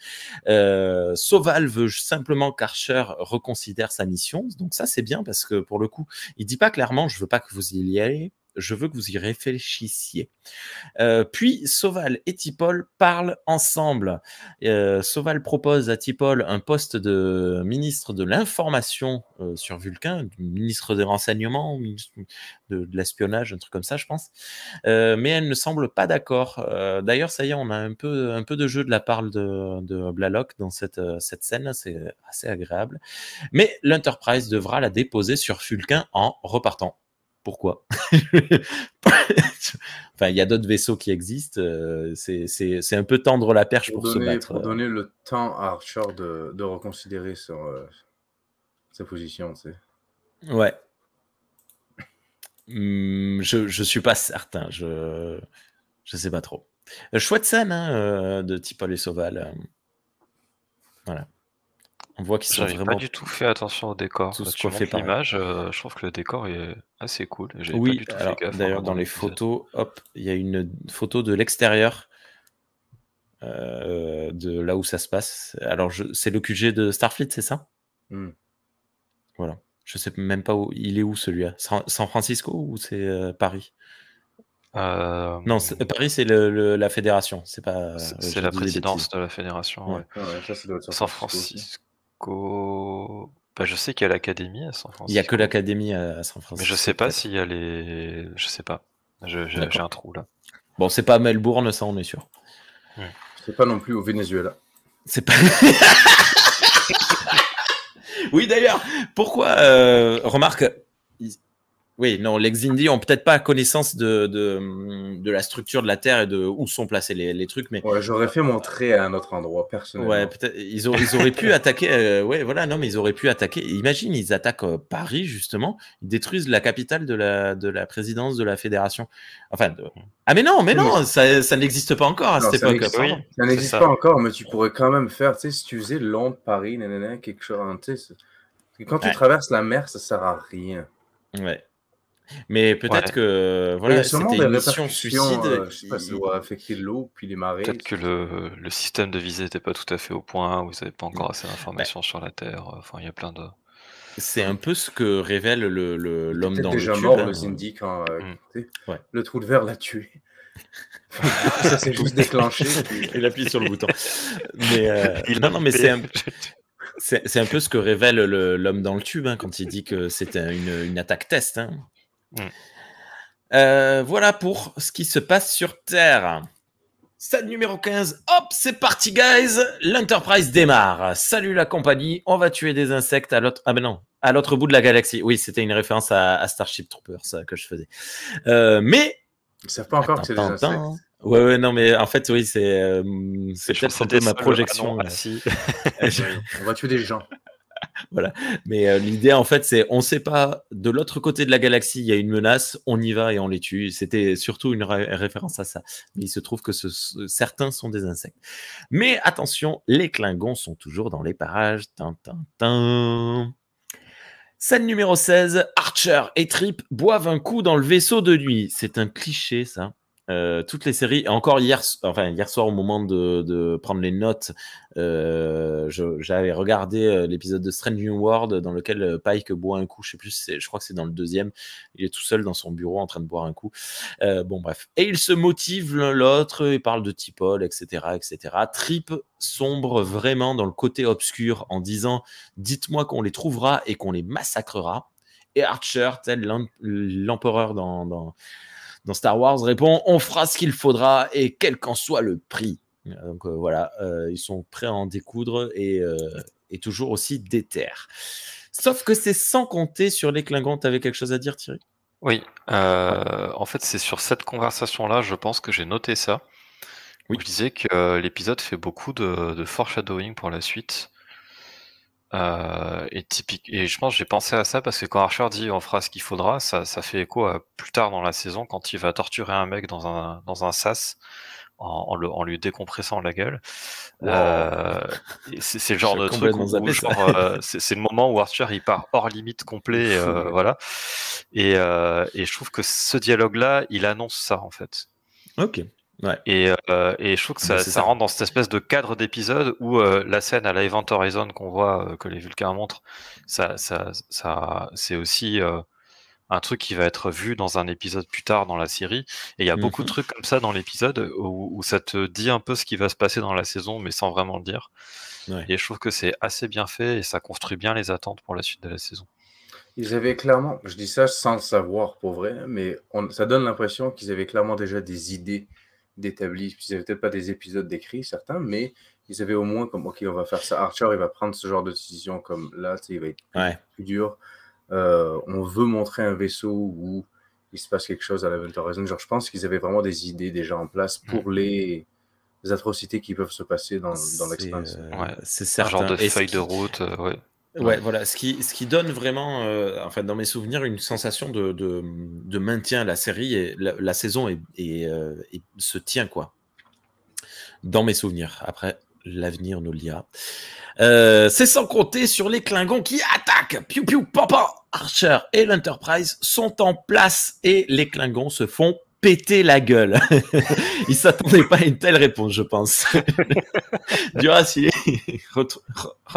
Soval veut simplement qu'Archer reconsidère sa mission. Donc ça, c'est bien parce que pour le coup, il dit pas clairement « je veux pas que vous y alliez ». Je veux que vous y réfléchissiez. Puis Soval et T'Pol parlent ensemble. Soval propose à T'Pol un poste de ministre de l'information sur Vulcain, ministre des renseignements, de l'espionnage, un truc comme ça, je pense. Mais elle ne semble pas d'accord. D'ailleurs, ça y est, on a un peu de jeu de la part de Blalock dans cette scène. C'est assez agréable. Mais l'Enterprise devra la déposer sur Vulcain en repartant. Pourquoi? Enfin, il y a d'autres vaisseaux qui existent. C'est un peu tendre la perche pour se battre. Pour donner le temps à Archer de reconsidérer sa position, tu sais. Ouais. Je suis pas certain. Je sais pas trop. Chouette scène hein, de T'Pol et Soval. Voilà. On voit qu'ils sont vraiment pas du tout fait attention au décor. Tous tu montres l'image, je trouve que le décor est assez cool. Oui, pas du tout fait gaffe. D'ailleurs, dans les photos, hop, il y a une photo de l'extérieur de là où ça se passe. Alors, c'est le QG de Starfleet, c'est ça? Voilà. Je sais même pas où il est où celui-là. San Francisco ou c'est Paris? Non, Paris, c'est la fédération. C'est pas. C'est la présidence de la fédération. Ouais. Ouais, ça doit être San Francisco. Bah, je sais qu'il y a l'académie à San Francisco. Il y a que l'académie à San Francisco. Mais je sais pas s'il y a les. Je sais pas. J'ai un trou là. Bon, c'est pas à Melbourne, ça, on est sûr. C'est pas non plus au Venezuela. C'est pas. Oui, d'ailleurs, pourquoi remarque. Oui, non, les Xindi ont peut-être pas connaissance de la structure de la Terre et de où sont placés les trucs, mais... Ouais, j'aurais fait mon trait à un autre endroit, personnellement. Ouais, peut-être, ils auraient pu attaquer... ouais, voilà, non, mais ils auraient pu attaquer... Imagine, ils attaquent Paris, justement, ils détruisent la capitale de la présidence de la Fédération. Enfin, Ah, mais non, ça n'existe pas encore à cette époque. Ça n'existe pas encore, mais tu pourrais quand même faire, tu sais, si tu faisais Londres, Paris, quelque chose, tu sais... Quand tu traverses la mer, ça sert à rien. Ouais. Mais peut-être que voilà, c'était une mission suicide. Je sais pas si ça va affecter l'eau puis les marées. Peut-être que le système de visée n'était pas tout à fait au point, ou ils n'avaient pas encore assez d'informations sur la Terre. Enfin, il y a plein de. C'est un peu ce que révèle l'homme dans le tube. Déjà mort, le Xindi, quand le trou de verre l'a tué. Ça s'est juste déclenché. Il appuie sur le bouton. Mais non, mais c'est un peu ce que révèle l'homme dans le tube hein, quand il dit que c'était une attaque test. Hein. Voilà pour ce qui se passe sur Terre. Scène numéro 15. Hop, c'est parti, guys. L'Enterprise démarre. Salut la compagnie. On va tuer des insectes à l'autre. Ah ben non, à l'autre bout de la galaxie. Oui, c'était une référence à Starship Troopers que je faisais. Mais ils savent pas encore que c'est des insectes. Ouais, non, mais en fait, oui, c'est peut-être un peu ma projection. On va tuer des gens. Voilà. Mais l'idée, en fait, c'est on ne sait pas, de l'autre côté de la galaxie, il y a une menace, on y va et on les tue. C'était surtout une référence à ça. Mais il se trouve que certains sont des insectes. Mais attention, les Klingons sont toujours dans les parages. Scène numéro 16, Archer et Trip boivent un coup dans le vaisseau de nuit. C'est un cliché, ça. toutes les séries, encore hier soir au moment de prendre les notes, j'avais regardé l'épisode de Strange New World dans lequel Pike boit un coup, je crois que c'est dans le 2e, il est tout seul dans son bureau en train de boire un coup. Bon bref, et ils se motivent l'un l'autre, ils parlent de T'Pol, etc. Trip sombre vraiment dans le côté obscur en disant « Dites-moi qu'on les trouvera et qu'on les massacrera ». Et Archer, tel l'empereur dans Star Wars, répond « On fera ce qu'il faudra et quel qu'en soit le prix ». Donc voilà, ils sont prêts à en découdre et toujours aussi déter. Sauf que c'est sans compter sur les Klingons. T'avais quelque chose à dire, Thierry? Oui, en fait, c'est sur cette conversation-là, je pense que j'ai noté ça. Oui. Où je disais que l'épisode fait beaucoup de foreshadowing pour la suite. Et je pense que j'ai pensé à ça parce que quand Archer dit on fera ce qu'il faudra, ça fait écho à plus tard dans la saison quand il va torturer un mec dans un sas en lui décompressant la gueule. C'est le genre de truc où genre, c'est le moment où Archer il part hors limite complet, voilà. Et je trouve que ce dialogue-là, il annonce ça en fait. Ok. Ouais. Et je trouve que ça rentre dans cette espèce de cadre d'épisode où la scène à la Event Horizon qu'on voit que les Vulcains montrent, ça c'est aussi un truc qui va être vu dans un épisode plus tard dans la série. Et il y a beaucoup de trucs comme ça dans l'épisode où ça te dit un peu ce qui va se passer dans la saison, mais sans vraiment le dire. Ouais. Et je trouve que c'est assez bien fait et ça construit bien les attentes pour la suite de la saison. Ils avaient clairement, je dis ça sans le savoir pour vrai, mais ça donne l'impression qu'ils avaient clairement déjà des idées d'établis. Ils n'avaient peut-être pas des épisodes décrits, certains, mais ils avaient au moins comme, OK, on va faire ça. Archer, il va prendre ce genre de décision comme là, il va être plus dur. On veut montrer un vaisseau où il se passe quelque chose à l'Event Horizon. Genre, je pense qu'ils avaient vraiment des idées déjà en place pour les atrocités qui peuvent se passer dans l'expansion. C'est certain. Un genre de feuille de route, Ouais, voilà. Ce qui donne vraiment, enfin, dans mes souvenirs, une sensation de maintien. La série et la saison et se tient, quoi. Dans mes souvenirs. Après, l'avenir nous le dira. C'est sans compter sur les Klingons qui attaquent. Piou piou papa. Archer et l'Enterprise sont en place et les Klingons se font péter la gueule. Ils s'attendaient pas à une telle réponse, je pense. Duras, rentre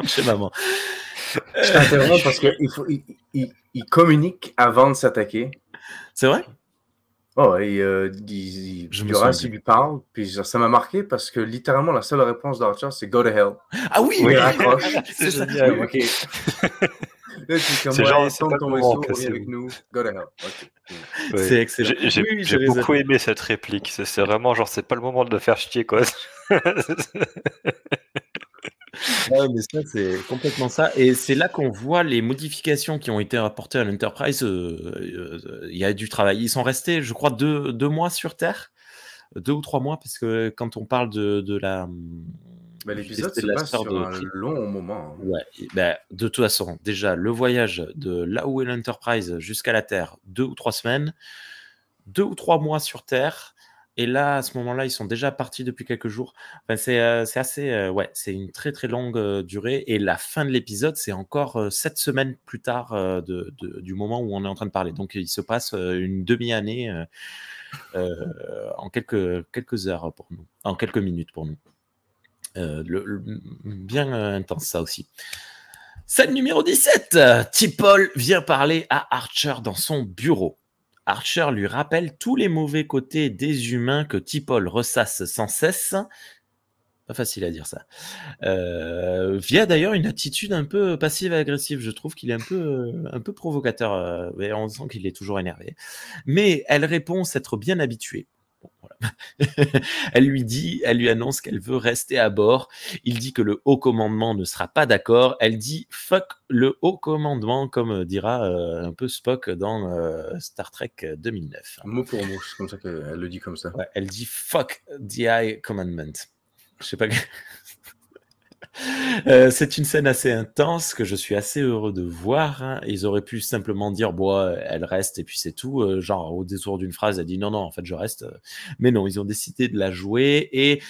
chez maman. Je t'interromps parce qu'ils communiquent avant de s'attaquer. C'est vrai? Oh, et Duras, il lui parle, puis ça m'a marqué parce que littéralement, la seule réponse d'Archer, c'est « Go to hell ». Ah oui! Il raccroche. C'est ça. Oui, OK. Là, c'est comme moi, ton vaisseau, reviens avec nous, go to hell. Okay. Ouais. C'est excellent. J'ai beaucoup aimé cette réplique. C'est vraiment genre, c'est pas le moment de le faire chier, quoi. Ouais, mais ça, c'est complètement ça. Et c'est là qu'on voit les modifications qui ont été apportées à l'Enterprise. Il y a du travail. Ils sont restés, je crois, 2 mois sur Terre. 2 ou 3 mois, parce que quand on parle de la... l'épisode se passe sur un long moment. Ouais, de toute façon, déjà, le voyage de là où est l'Enterprise jusqu'à la Terre, 2 ou 3 semaines, 2 ou 3 mois sur Terre. Et là, à ce moment-là, ils sont déjà partis depuis quelques jours. Enfin, c'est assez... c'est une très, très longue durée. Et la fin de l'épisode, c'est encore 7 semaines plus tard du moment où on est en train de parler. Donc, il se passe une demi-année en quelques heures pour nous. En quelques minutes pour nous. Bien intense, ça aussi. Scène numéro 17. T'Pol vient parler à Archer dans son bureau. Archer lui rappelle tous les mauvais côtés des humains que T'Pol ressasse sans cesse. Pas facile à dire ça. Via d'ailleurs une attitude un peu passive-agressive. Je trouve qu'il est un peu provocateur. Mais on sent qu'il est toujours énervé. Mais elle répond s'être bien habituée. Bon, voilà. Elle lui annonce qu'elle veut rester à bord. Il dit que le haut commandement ne sera pas d'accord. Elle dit fuck le haut commandement, comme dira un peu Spock dans Star Trek 2009. Mot pour mot, c'est comme ça qu'elle le dit comme ça. Ouais, elle dit fuck the high commandment. Je sais pas. C'est une scène assez intense que je suis assez heureux de voir. Hein. Ils auraient pu simplement dire bon, elle reste et puis c'est tout. Genre au détour d'une phrase, elle dit non, en fait je reste. Mais non, ils ont décidé de la jouer et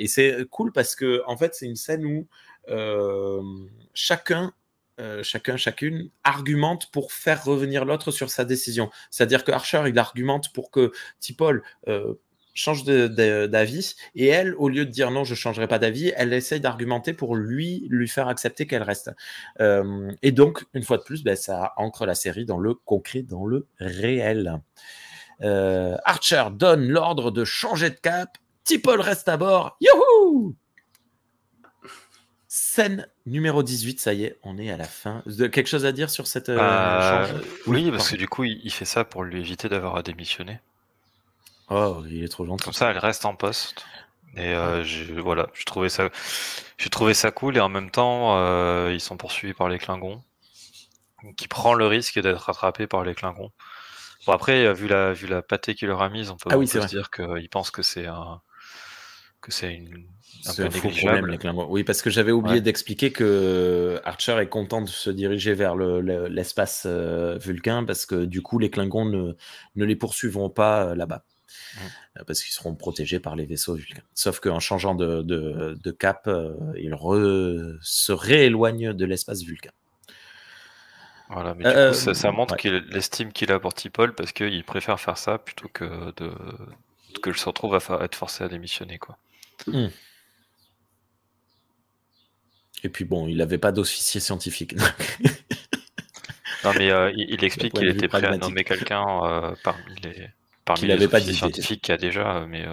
c'est cool parce que en fait c'est une scène où chacun chacune argumente pour faire revenir l'autre sur sa décision. C'est-à-dire que Archer, il argumente pour que T'Pol change d'avis, et elle, au lieu de dire non, je changerai pas d'avis, elle essaye d'argumenter pour lui faire accepter qu'elle reste. Et donc, une fois de plus, ça ancre la série dans le concret, dans le réel. Archer donne l'ordre de changer de cap. T'Pol reste à bord. Youhou! Scène numéro 18, ça y est, on est à la fin. Quelque chose à dire sur cette Oui, parce que du coup, il fait ça pour lui éviter d'avoir à démissionner. Oh, il est trop gentil. Comme ça, elle reste en poste. Et voilà, j'ai trouvé ça cool. Et en même temps, ils sont poursuivis par les Klingons, qui prend le risque d'être rattrapé par les Klingons. Bon, après, vu la pâtée qu'il leur a mise, on peut se dire qu'ils pensent que c'est un peu négligeable. Les Klingons. Oui, parce que j'avais oublié d'expliquer que Archer est content de se diriger vers l'espace Vulcain, parce que du coup, les Klingons ne les poursuivront pas là-bas. Parce qu'ils seront protégés par les vaisseaux Vulcains. Sauf qu'en changeant de cap, ils se rééloignent de l'espace Vulcain. Voilà, mais du coup, ça montre l'estime qu'il a pour T'Pol, parce qu'il préfère faire ça plutôt que se retrouve à être forcé à démissionner, quoi. Et puis bon, il n'avait pas d'officier scientifique. Non, mais il explique qu'il était prêt à nommer quelqu'un parmi les officiers scientifiques qu'il y a déjà, mais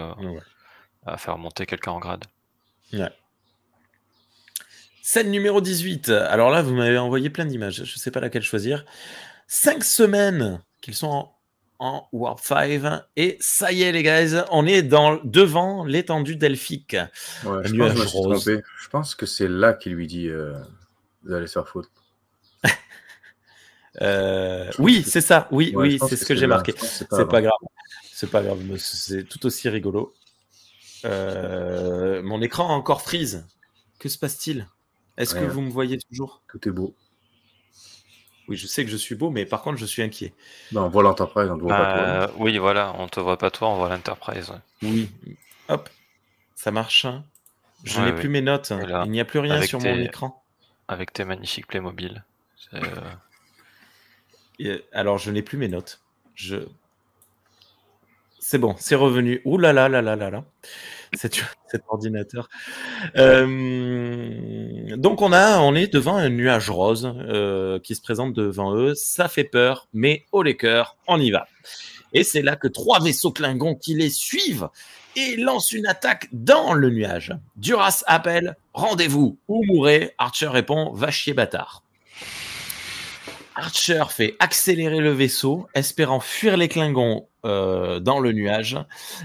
à faire monter quelqu'un en grade. Ouais. Scène numéro 18. Alors là, vous m'avez envoyé plein d'images. Je ne sais pas laquelle choisir. 5 semaines qu'ils sont en Warp 5. Et ça y est, les gars, on est devant l'étendue delphique. Ouais, je pense que je me suis trompé. Je pense que c'est là qu'il lui dit vous allez se faire foutre. Oui, c'est ça. Oui, c'est ce que j'ai marqué. C'est pas grave. C'est pas grave. C'est tout aussi rigolo. Mon écran a encore freeze. Que se passe-t-il? Est-ce que vous me voyez toujours? Tout est beau. Oui, je sais que je suis beau, mais par contre, je suis inquiet. Non, on voit l'Enterprise, on ne te voit pas toi. Oui, voilà, on te voit pas toi, on voit l'Enterprise. Ouais. Oui. Hop, ça marche. Je n'ai plus mes notes. Là, il n'y a plus rien sur mon écran. Avec tes magnifiques Playmobil. Alors, je n'ai plus mes notes. C'est bon, c'est revenu. Ouh là là là là là là. Cet ordinateur. Donc on est devant un nuage rose qui se présente devant eux. Ça fait peur, mais haut les cœurs, on y va. Et c'est là que 3 vaisseaux Klingons qui les suivent et lancent une attaque dans le nuage. Duras appelle « Rendez-vous ou mourrez ». Archer répond « Va chier bâtard ». Archer fait accélérer le vaisseau, espérant fuir les Klingons dans le nuage.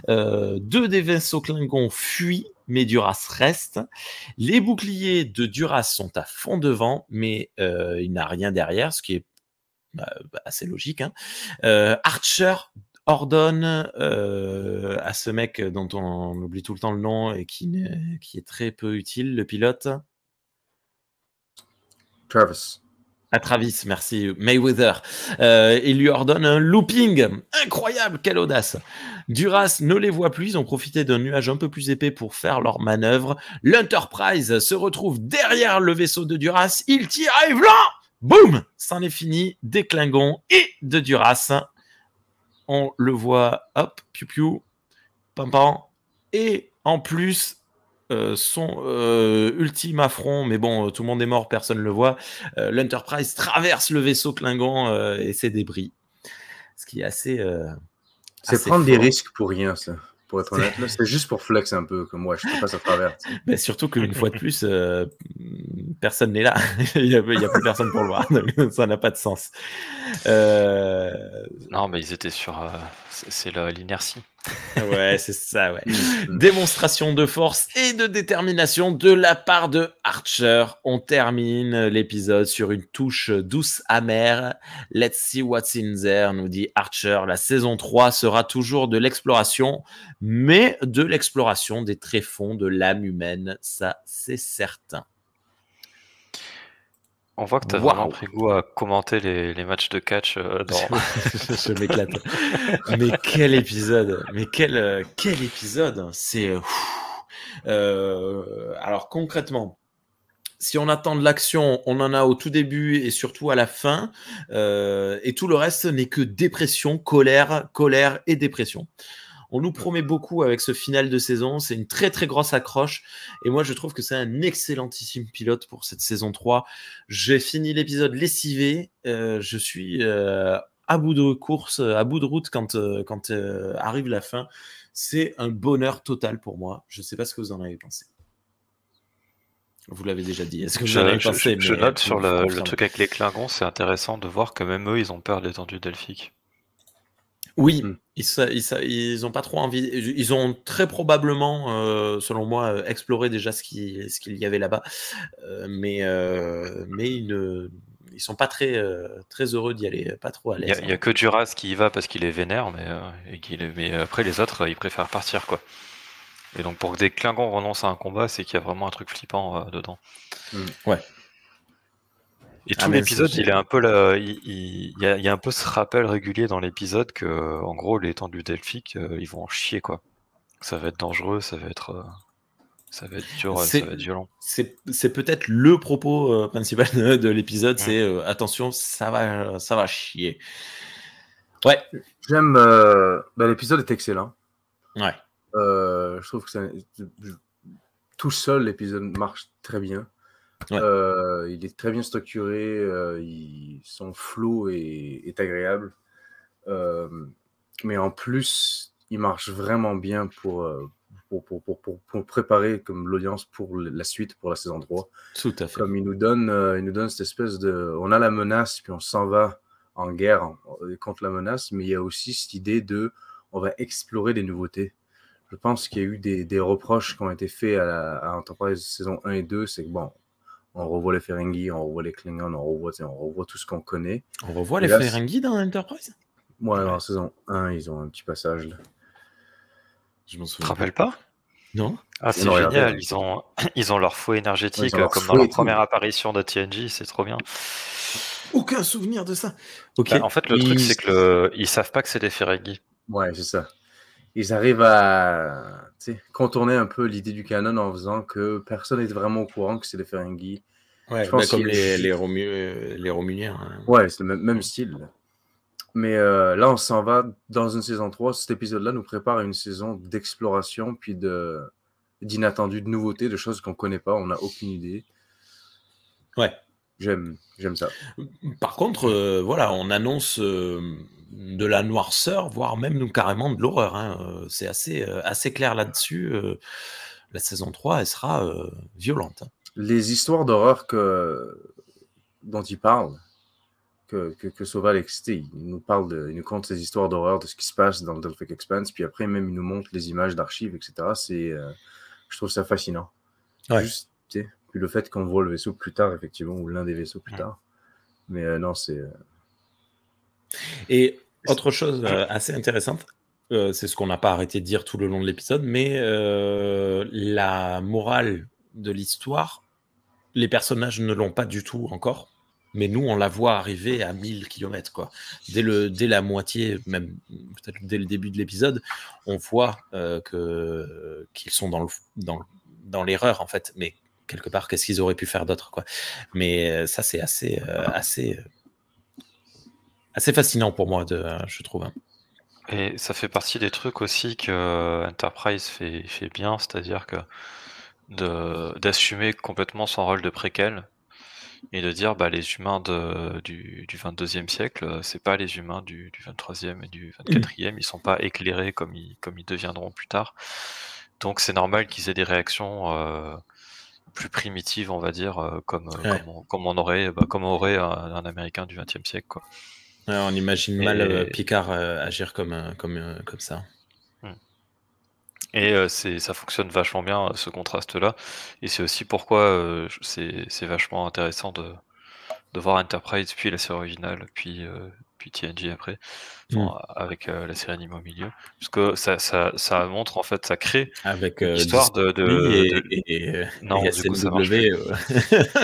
2 des vaisseaux Klingons fuient, mais Duras reste. Les boucliers de Duras sont à fond devant, mais il n'a rien derrière, ce qui est assez logique. Archer ordonne à ce mec dont on oublie tout le temps le nom et qui est très peu utile, le pilote. Travis. À Travis, merci, Mayweather. Il lui ordonne un looping. Incroyable, quelle audace. Duras ne les voit plus, ils ont profité d'un nuage un peu plus épais pour faire leur manœuvre. L'Enterprise se retrouve derrière le vaisseau de Duras. Il tire, et voilà, boum, c'en est fini, des Klingons et de Duras. On le voit, hop, piou-piou, pam-pam. Et en plus, son ultime affront, mais bon, tout le monde est mort, personne ne le voit. L'Enterprise traverse le vaisseau Klingon et ses débris. Ce qui est assez. C'est prendre des risques pour rien, ça. Pour être honnête, là, c'est juste pour flex un peu, comme moi, je te passe à travers. Mais surtout qu'une fois de plus, personne n'est là. Il n'y a plus personne pour le voir. Donc ça n'a pas de sens. Non, mais ils étaient sur. C'est l'inertie. Ouais, c'est ça, ouais. Démonstration de force et de détermination de la part de Archer. On termine l'épisode sur une touche douce amère. Let's see what's in there, nous dit Archer. La saison 3 sera toujours de l'exploration, mais de l'exploration des tréfonds de l'âme humaine. Ça, c'est certain. On voit que tu as vraiment pris goût à commenter les matchs de catch. Je m'éclate. Mais quel épisode! Mais quel épisode! C'est alors concrètement, si on attend de l'action, on en a au tout début et surtout à la fin. Et tout le reste n'est que dépression, colère et dépression. On nous promet beaucoup avec ce final de saison. C'est une très, très grosse accroche. Et moi, je trouve que c'est un excellentissime pilote pour cette saison 3. J'ai fini l'épisode lessivé. Je suis à bout de course, à bout de route quand arrive la fin. C'est un bonheur total pour moi. Je ne sais pas ce que vous en avez pensé. Vous l'avez déjà dit. Est-ce que vous en avez pensé? Je note sur le truc avec les Klingons, c'est intéressant de voir que même eux, ils ont peur de l'étendue delphique. Oui, ils ont pas trop envie. Ils ont très probablement, selon moi, exploré déjà ce qu'il y avait là-bas, mais ils sont pas très heureux d'y aller, pas trop à l'aise. Il y a que Duras qui y va parce qu'il est vénère, mais après les autres, ils préfèrent partir, quoi. Et donc pour que des Klingons renoncent à un combat, c'est qu'il y a vraiment un truc flippant dedans. Ouais. Et tout l'épisode, il est un peu il y a un peu ce rappel régulier dans l'épisode que, en gros, les étendues delphiques, ils vont en chier, quoi. Ça va être dangereux, ça va être dur, ça va être violent. C'est peut-être le propos principal de l'épisode, c'est attention, ça va chier. Ouais. J'aime. L'épisode est excellent. Ouais. Je trouve que tout seul, l'épisode marche très bien. Ouais. Il est très bien structuré, son flow est agréable. Mais en plus, il marche vraiment bien pour préparer comme l'audience pour la suite, pour la saison 3. Tout à fait. Comme il nous donne cette espèce de... On a la menace, puis on s'en va en guerre contre la menace, mais il y a aussi cette idée de... On va explorer des nouveautés. Je pense qu'il y a eu des reproches qui ont été faits à Enterprise saison 1 et 2, c'est que bon, on revoit les Ferengi, on revoit les Klingons, on revoit tout ce qu'on connaît. On revoit les Ferengi dans Enterprise? Ouais, dans saison 1, ils ont un petit passage là. Je m'en souviens. Tu te rappelles pas? Non. Ah, c'est génial, ils ont leur fouet énergétique comme dans leur première apparition de TNG, c'est trop bien. Aucun souvenir de ça. Okay. Bah, en fait, le truc, c'est que ils savent pas que c'est des Ferengi. Ouais, c'est ça. Ils arrivent à contourner un peu l'idée du canon en faisant que personne n'est vraiment au courant que c'est des Ferengi. Ouais, je pense comme les Romuliens. Hein. Ouais, c'est le même style. Là. Mais là, on s'en va dans une saison 3. Cet épisode-là nous prépare à une saison d'exploration, puis d'inattendu, de nouveautés, de choses qu'on ne connaît pas, on n'a aucune idée. Ouais. J'aime ça. Par contre, voilà, on annonce de la noirceur, voire même carrément de l'horreur. Hein. C'est assez clair là-dessus. La saison 3, elle sera violente. Hein. Les histoires d'horreur dont il parle, que Soval est excité, il nous conte ces histoires d'horreur de ce qui se passe dans le Delphic Expanse, puis après même il nous montre les images d'archives, etc. Je trouve ça fascinant. Ouais. Juste, puis le fait qu'on voit le vaisseau plus tard, effectivement, ou l'un des vaisseaux plus tard. Mais non, c'est... Et autre chose assez intéressante, c'est ce qu'on n'a pas arrêté de dire tout le long de l'épisode, mais la morale de l'histoire, les personnages ne l'ont pas du tout encore, mais nous, on la voit arriver à 1000 km, quoi. Dès la moitié, même peut-être dès le début de l'épisode, on voit qu'ils sont dans l'erreur, en fait, mais quelque part, qu'est-ce qu'ils auraient pu faire d'autre, quoi. Mais ça, c'est assez fascinant pour moi, je trouve. Hein. Et ça fait partie des trucs aussi que Enterprise fait bien, c'est-à-dire que d'assumer complètement son rôle de préquel et de dire les humains du 22e siècle, c'est pas les humains du 23e et du 24e, ils sont pas éclairés comme ils deviendront plus tard. Donc c'est normal qu'ils aient des réactions plus primitives, on va dire, comme aurait un Américain du 20e siècle, quoi. Ouais, on imagine mal Picard agir comme ça. Et ça fonctionne vachement bien, ce contraste-là. Et c'est aussi pourquoi c'est vachement intéressant de voir Enterprise, puis la série originale, puis TNG après, avec la série animée au milieu. Parce que ça montre, en fait, ça crée avec l'histoire non, du coup, ça marche plus.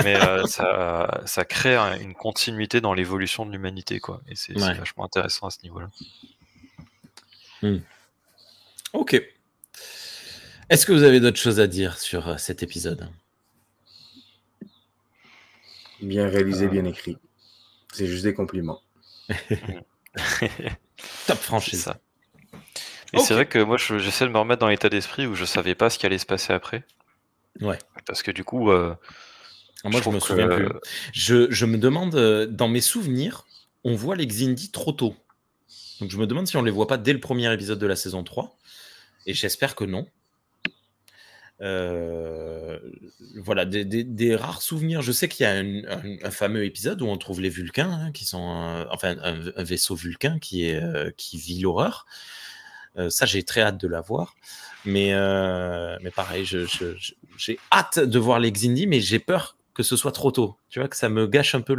Mais ça crée une continuité dans l'évolution de l'humanité, quoi. Et c'est vachement intéressant à ce niveau-là. Ok. Est-ce que vous avez d'autres choses à dire sur cet épisode ? Bien réalisé, bien écrit. C'est juste des compliments. Top franchise. Ça. Et c'est vrai que moi, j'essaie de me remettre dans l'état d'esprit où je savais pas ce qui allait se passer après. Ouais. Parce que du coup, moi, je me souviens plus. Je me demande, dans mes souvenirs, on voit les Xindi trop tôt. Donc je me demande si on les voit pas dès le premier épisode de la saison 3. Et j'espère que non. Voilà, des rares souvenirs. Je sais qu'il y a un fameux épisode où on trouve les Vulcains, qui sont un vaisseau Vulcain qui vit l'horreur. Ça, j'ai très hâte de la voir. Mais pareil, j'ai hâte de voir les Xindi, mais j'ai peur que ce soit trop tôt. Tu vois, que ça me gâche un peu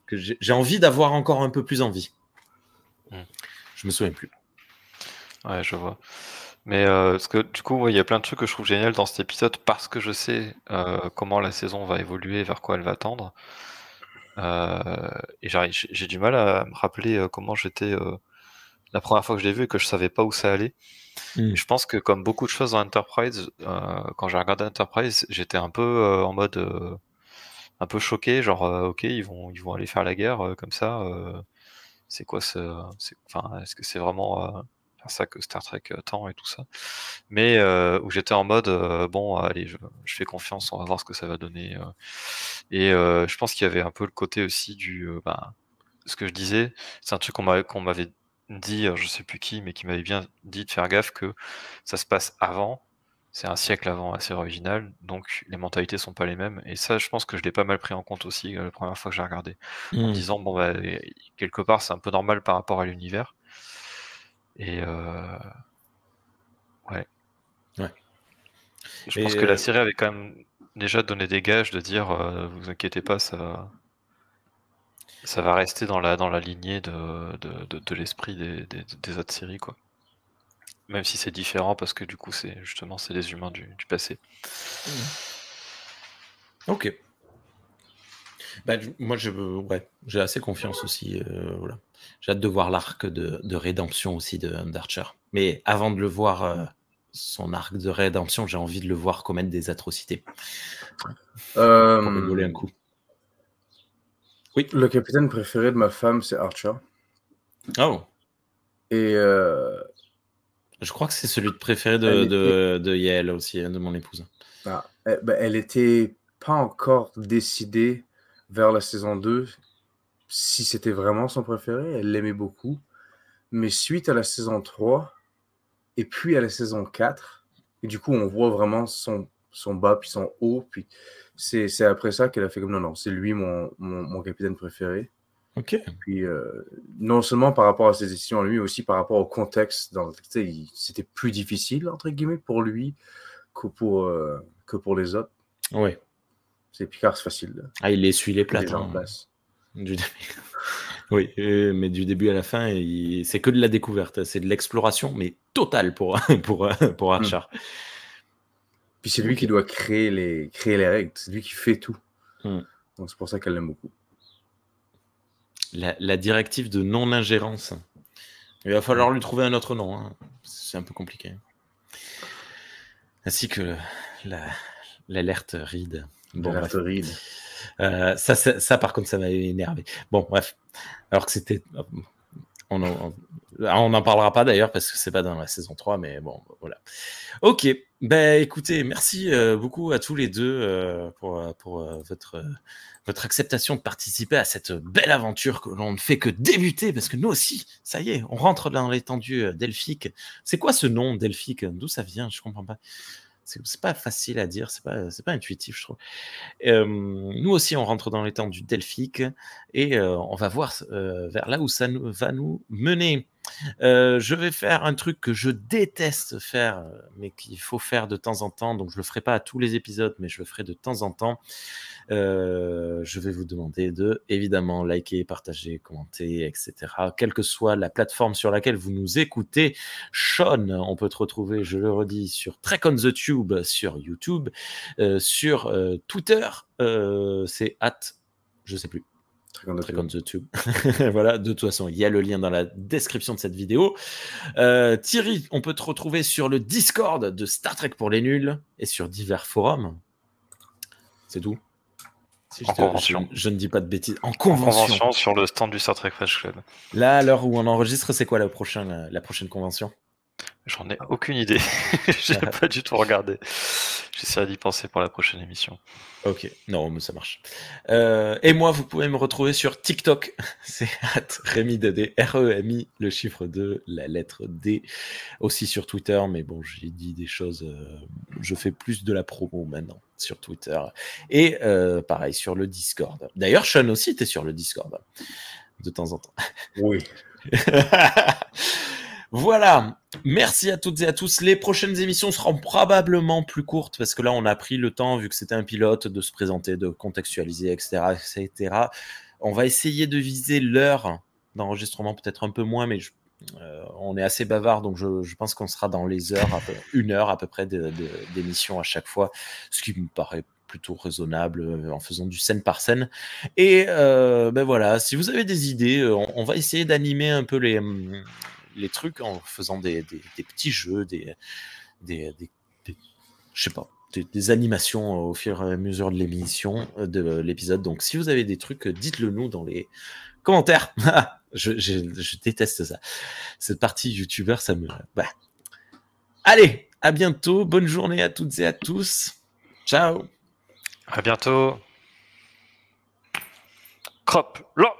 que j'ai envie d'avoir encore un peu plus envie. Je me souviens plus. Ouais, je vois. Mais parce que du coup, il y a plein de trucs que je trouve génial dans cet épisode parce que je sais comment la saison va évoluer, vers quoi elle va tendre. Et j'ai du mal à me rappeler comment j'étais la première fois que je l'ai vu et que je savais pas où ça allait. Et je pense que comme beaucoup de choses dans Enterprise, quand j'ai regardé Enterprise, j'étais un peu en mode un peu choqué, genre ok, ils vont aller faire la guerre comme ça. C'est quoi est-ce que c'est vraiment faire ça que Star Trek tend et tout ça, mais où j'étais en mode bon allez, je fais confiance, on va voir ce que ça va donner, et je pense qu'il y avait un peu le côté aussi du ce que je disais, c'est un truc qu'on m'avait dit, je sais plus qui, mais qui m'avait bien dit de faire gaffe que ça se passe avant, c'est un siècle avant la série originale, donc les mentalités sont pas les mêmes, et ça je pense que je l'ai pas mal pris en compte aussi la première fois que j'ai regardé, en me disant bon quelque part c'est un peu normal par rapport à l'univers, et ouais. Je pense que la série avait quand même déjà donné des gages de dire vous inquiétez pas, ça va rester dans la lignée de l'esprit des autres séries, quoi. Même si c'est différent parce que du coup c'est des humains du passé. Ok. Moi j'ai assez confiance aussi. Voilà. J'ai hâte de voir l'arc de rédemption aussi d'Archer. Mais avant de le voir, son arc de rédemption, j'ai envie de le voir commettre des atrocités. Pour rigoler un coup. Oui. Le capitaine préféré de ma femme, c'est Archer. Oh. Et je crois que c'est celui de préféré de Yael aussi, de mon épouse. Elle était pas encore décidée vers la saison 2 si c'était vraiment son préféré. Elle l'aimait beaucoup. Mais suite à la saison 3 et puis à la saison 4, et du coup on voit vraiment son bas puis son haut, puis c'est après ça qu'elle a fait comme non, c'est lui mon capitaine préféré. Ok. Puis non seulement par rapport à ses décisions à lui, mais aussi par rapport au contexte. C'était plus difficile, entre guillemets, pour lui que pour les autres. Oui. C'est Picard, c'est facile. Là. Il essuie les plats. En place. Oui, mais du début à la fin, c'est que de la découverte. C'est de l'exploration, mais totale pour Archer. Puis c'est lui qui doit créer les règles. C'est lui qui fait tout. Donc c'est pour ça qu'elle l'aime beaucoup. La directive de non-ingérence. Il va falloir lui trouver un autre nom. Hein. C'est un peu compliqué. Ainsi que l'alerte Reed. Bon, l'alerte Reed. Ça, par contre, ça m'a énervé. Bon, bref. Alors que c'était... On n'en parlera pas d'ailleurs parce que c'est pas dans la saison 3, mais bon, voilà. Ok, écoutez, merci beaucoup à tous les deux pour votre acceptation de participer à cette belle aventure que l'on ne fait que débuter, parce que nous aussi, ça y est, on rentre dans l'étendue delphique. C'est quoi ce nom delphique? D'où ça vient? Je comprends pas. C'est pas facile à dire, c'est pas intuitif, je trouve. Nous aussi, on rentre dans l'étendue delphique et on va voir vers là où ça va nous mener. Je vais faire un truc que je déteste faire, mais qu'il faut faire de temps en temps, donc je le ferai pas à tous les épisodes, mais je le ferai de temps en temps. Je vais vous demander de, évidemment, liker, partager, commenter, etc. Quelle que soit la plateforme sur laquelle vous nous écoutez. Sean, on peut te retrouver, je le redis, sur Trek on the Tube, sur YouTube, sur Twitter, c'est je sais plus. Trek on the Tube. Voilà, de toute façon, il y a le lien dans la description de cette vidéo. Thierry, on peut te retrouver sur le Discord de Star Trek pour les nuls et sur divers forums. C'est tout. Si En convention. je ne dis pas de bêtises. En En convention. convention sur le stand du Star Trek Flash Club. Là, à l'heure où on enregistre, c'est quoi la prochaine convention? J'en ai aucune idée. J'ai pas du tout regardé. J'essaierai d'y penser pour la prochaine émission. Ok, non, mais ça marche. Et moi, vous pouvez me retrouver sur TikTok. C'est @Rémi2D, REMI, le chiffre 2, la lettre D. Aussi sur Twitter, mais bon, j'ai dit des choses. Je fais plus de la promo maintenant sur Twitter. Et pareil, sur le Discord. D'ailleurs, Sean aussi était sur le Discord, de temps en temps. Oui. Voilà, merci à toutes et à tous. Les prochaines émissions seront probablement plus courtes parce que là, on a pris le temps, vu que c'était un pilote, de se présenter, de contextualiser, etc., etc. On va essayer de viser l'heure d'enregistrement, peut-être un peu moins, mais on est assez bavard, donc je pense qu'on sera dans les heures, une heure à peu près d'émission à chaque fois, ce qui me paraît plutôt raisonnable en faisant du scène par scène. Et ben voilà, si vous avez des idées, on va essayer d'animer un peu les trucs en faisant des petits jeux, je sais pas, des animations au fur et à mesure de l'émission, de l'épisode. Donc si vous avez des trucs, dites-le nous dans les commentaires. je déteste ça. Cette partie youtubeur, ça me... Bah. Allez, à bientôt. Bonne journée à toutes et à tous. Ciao. À bientôt. Crop là.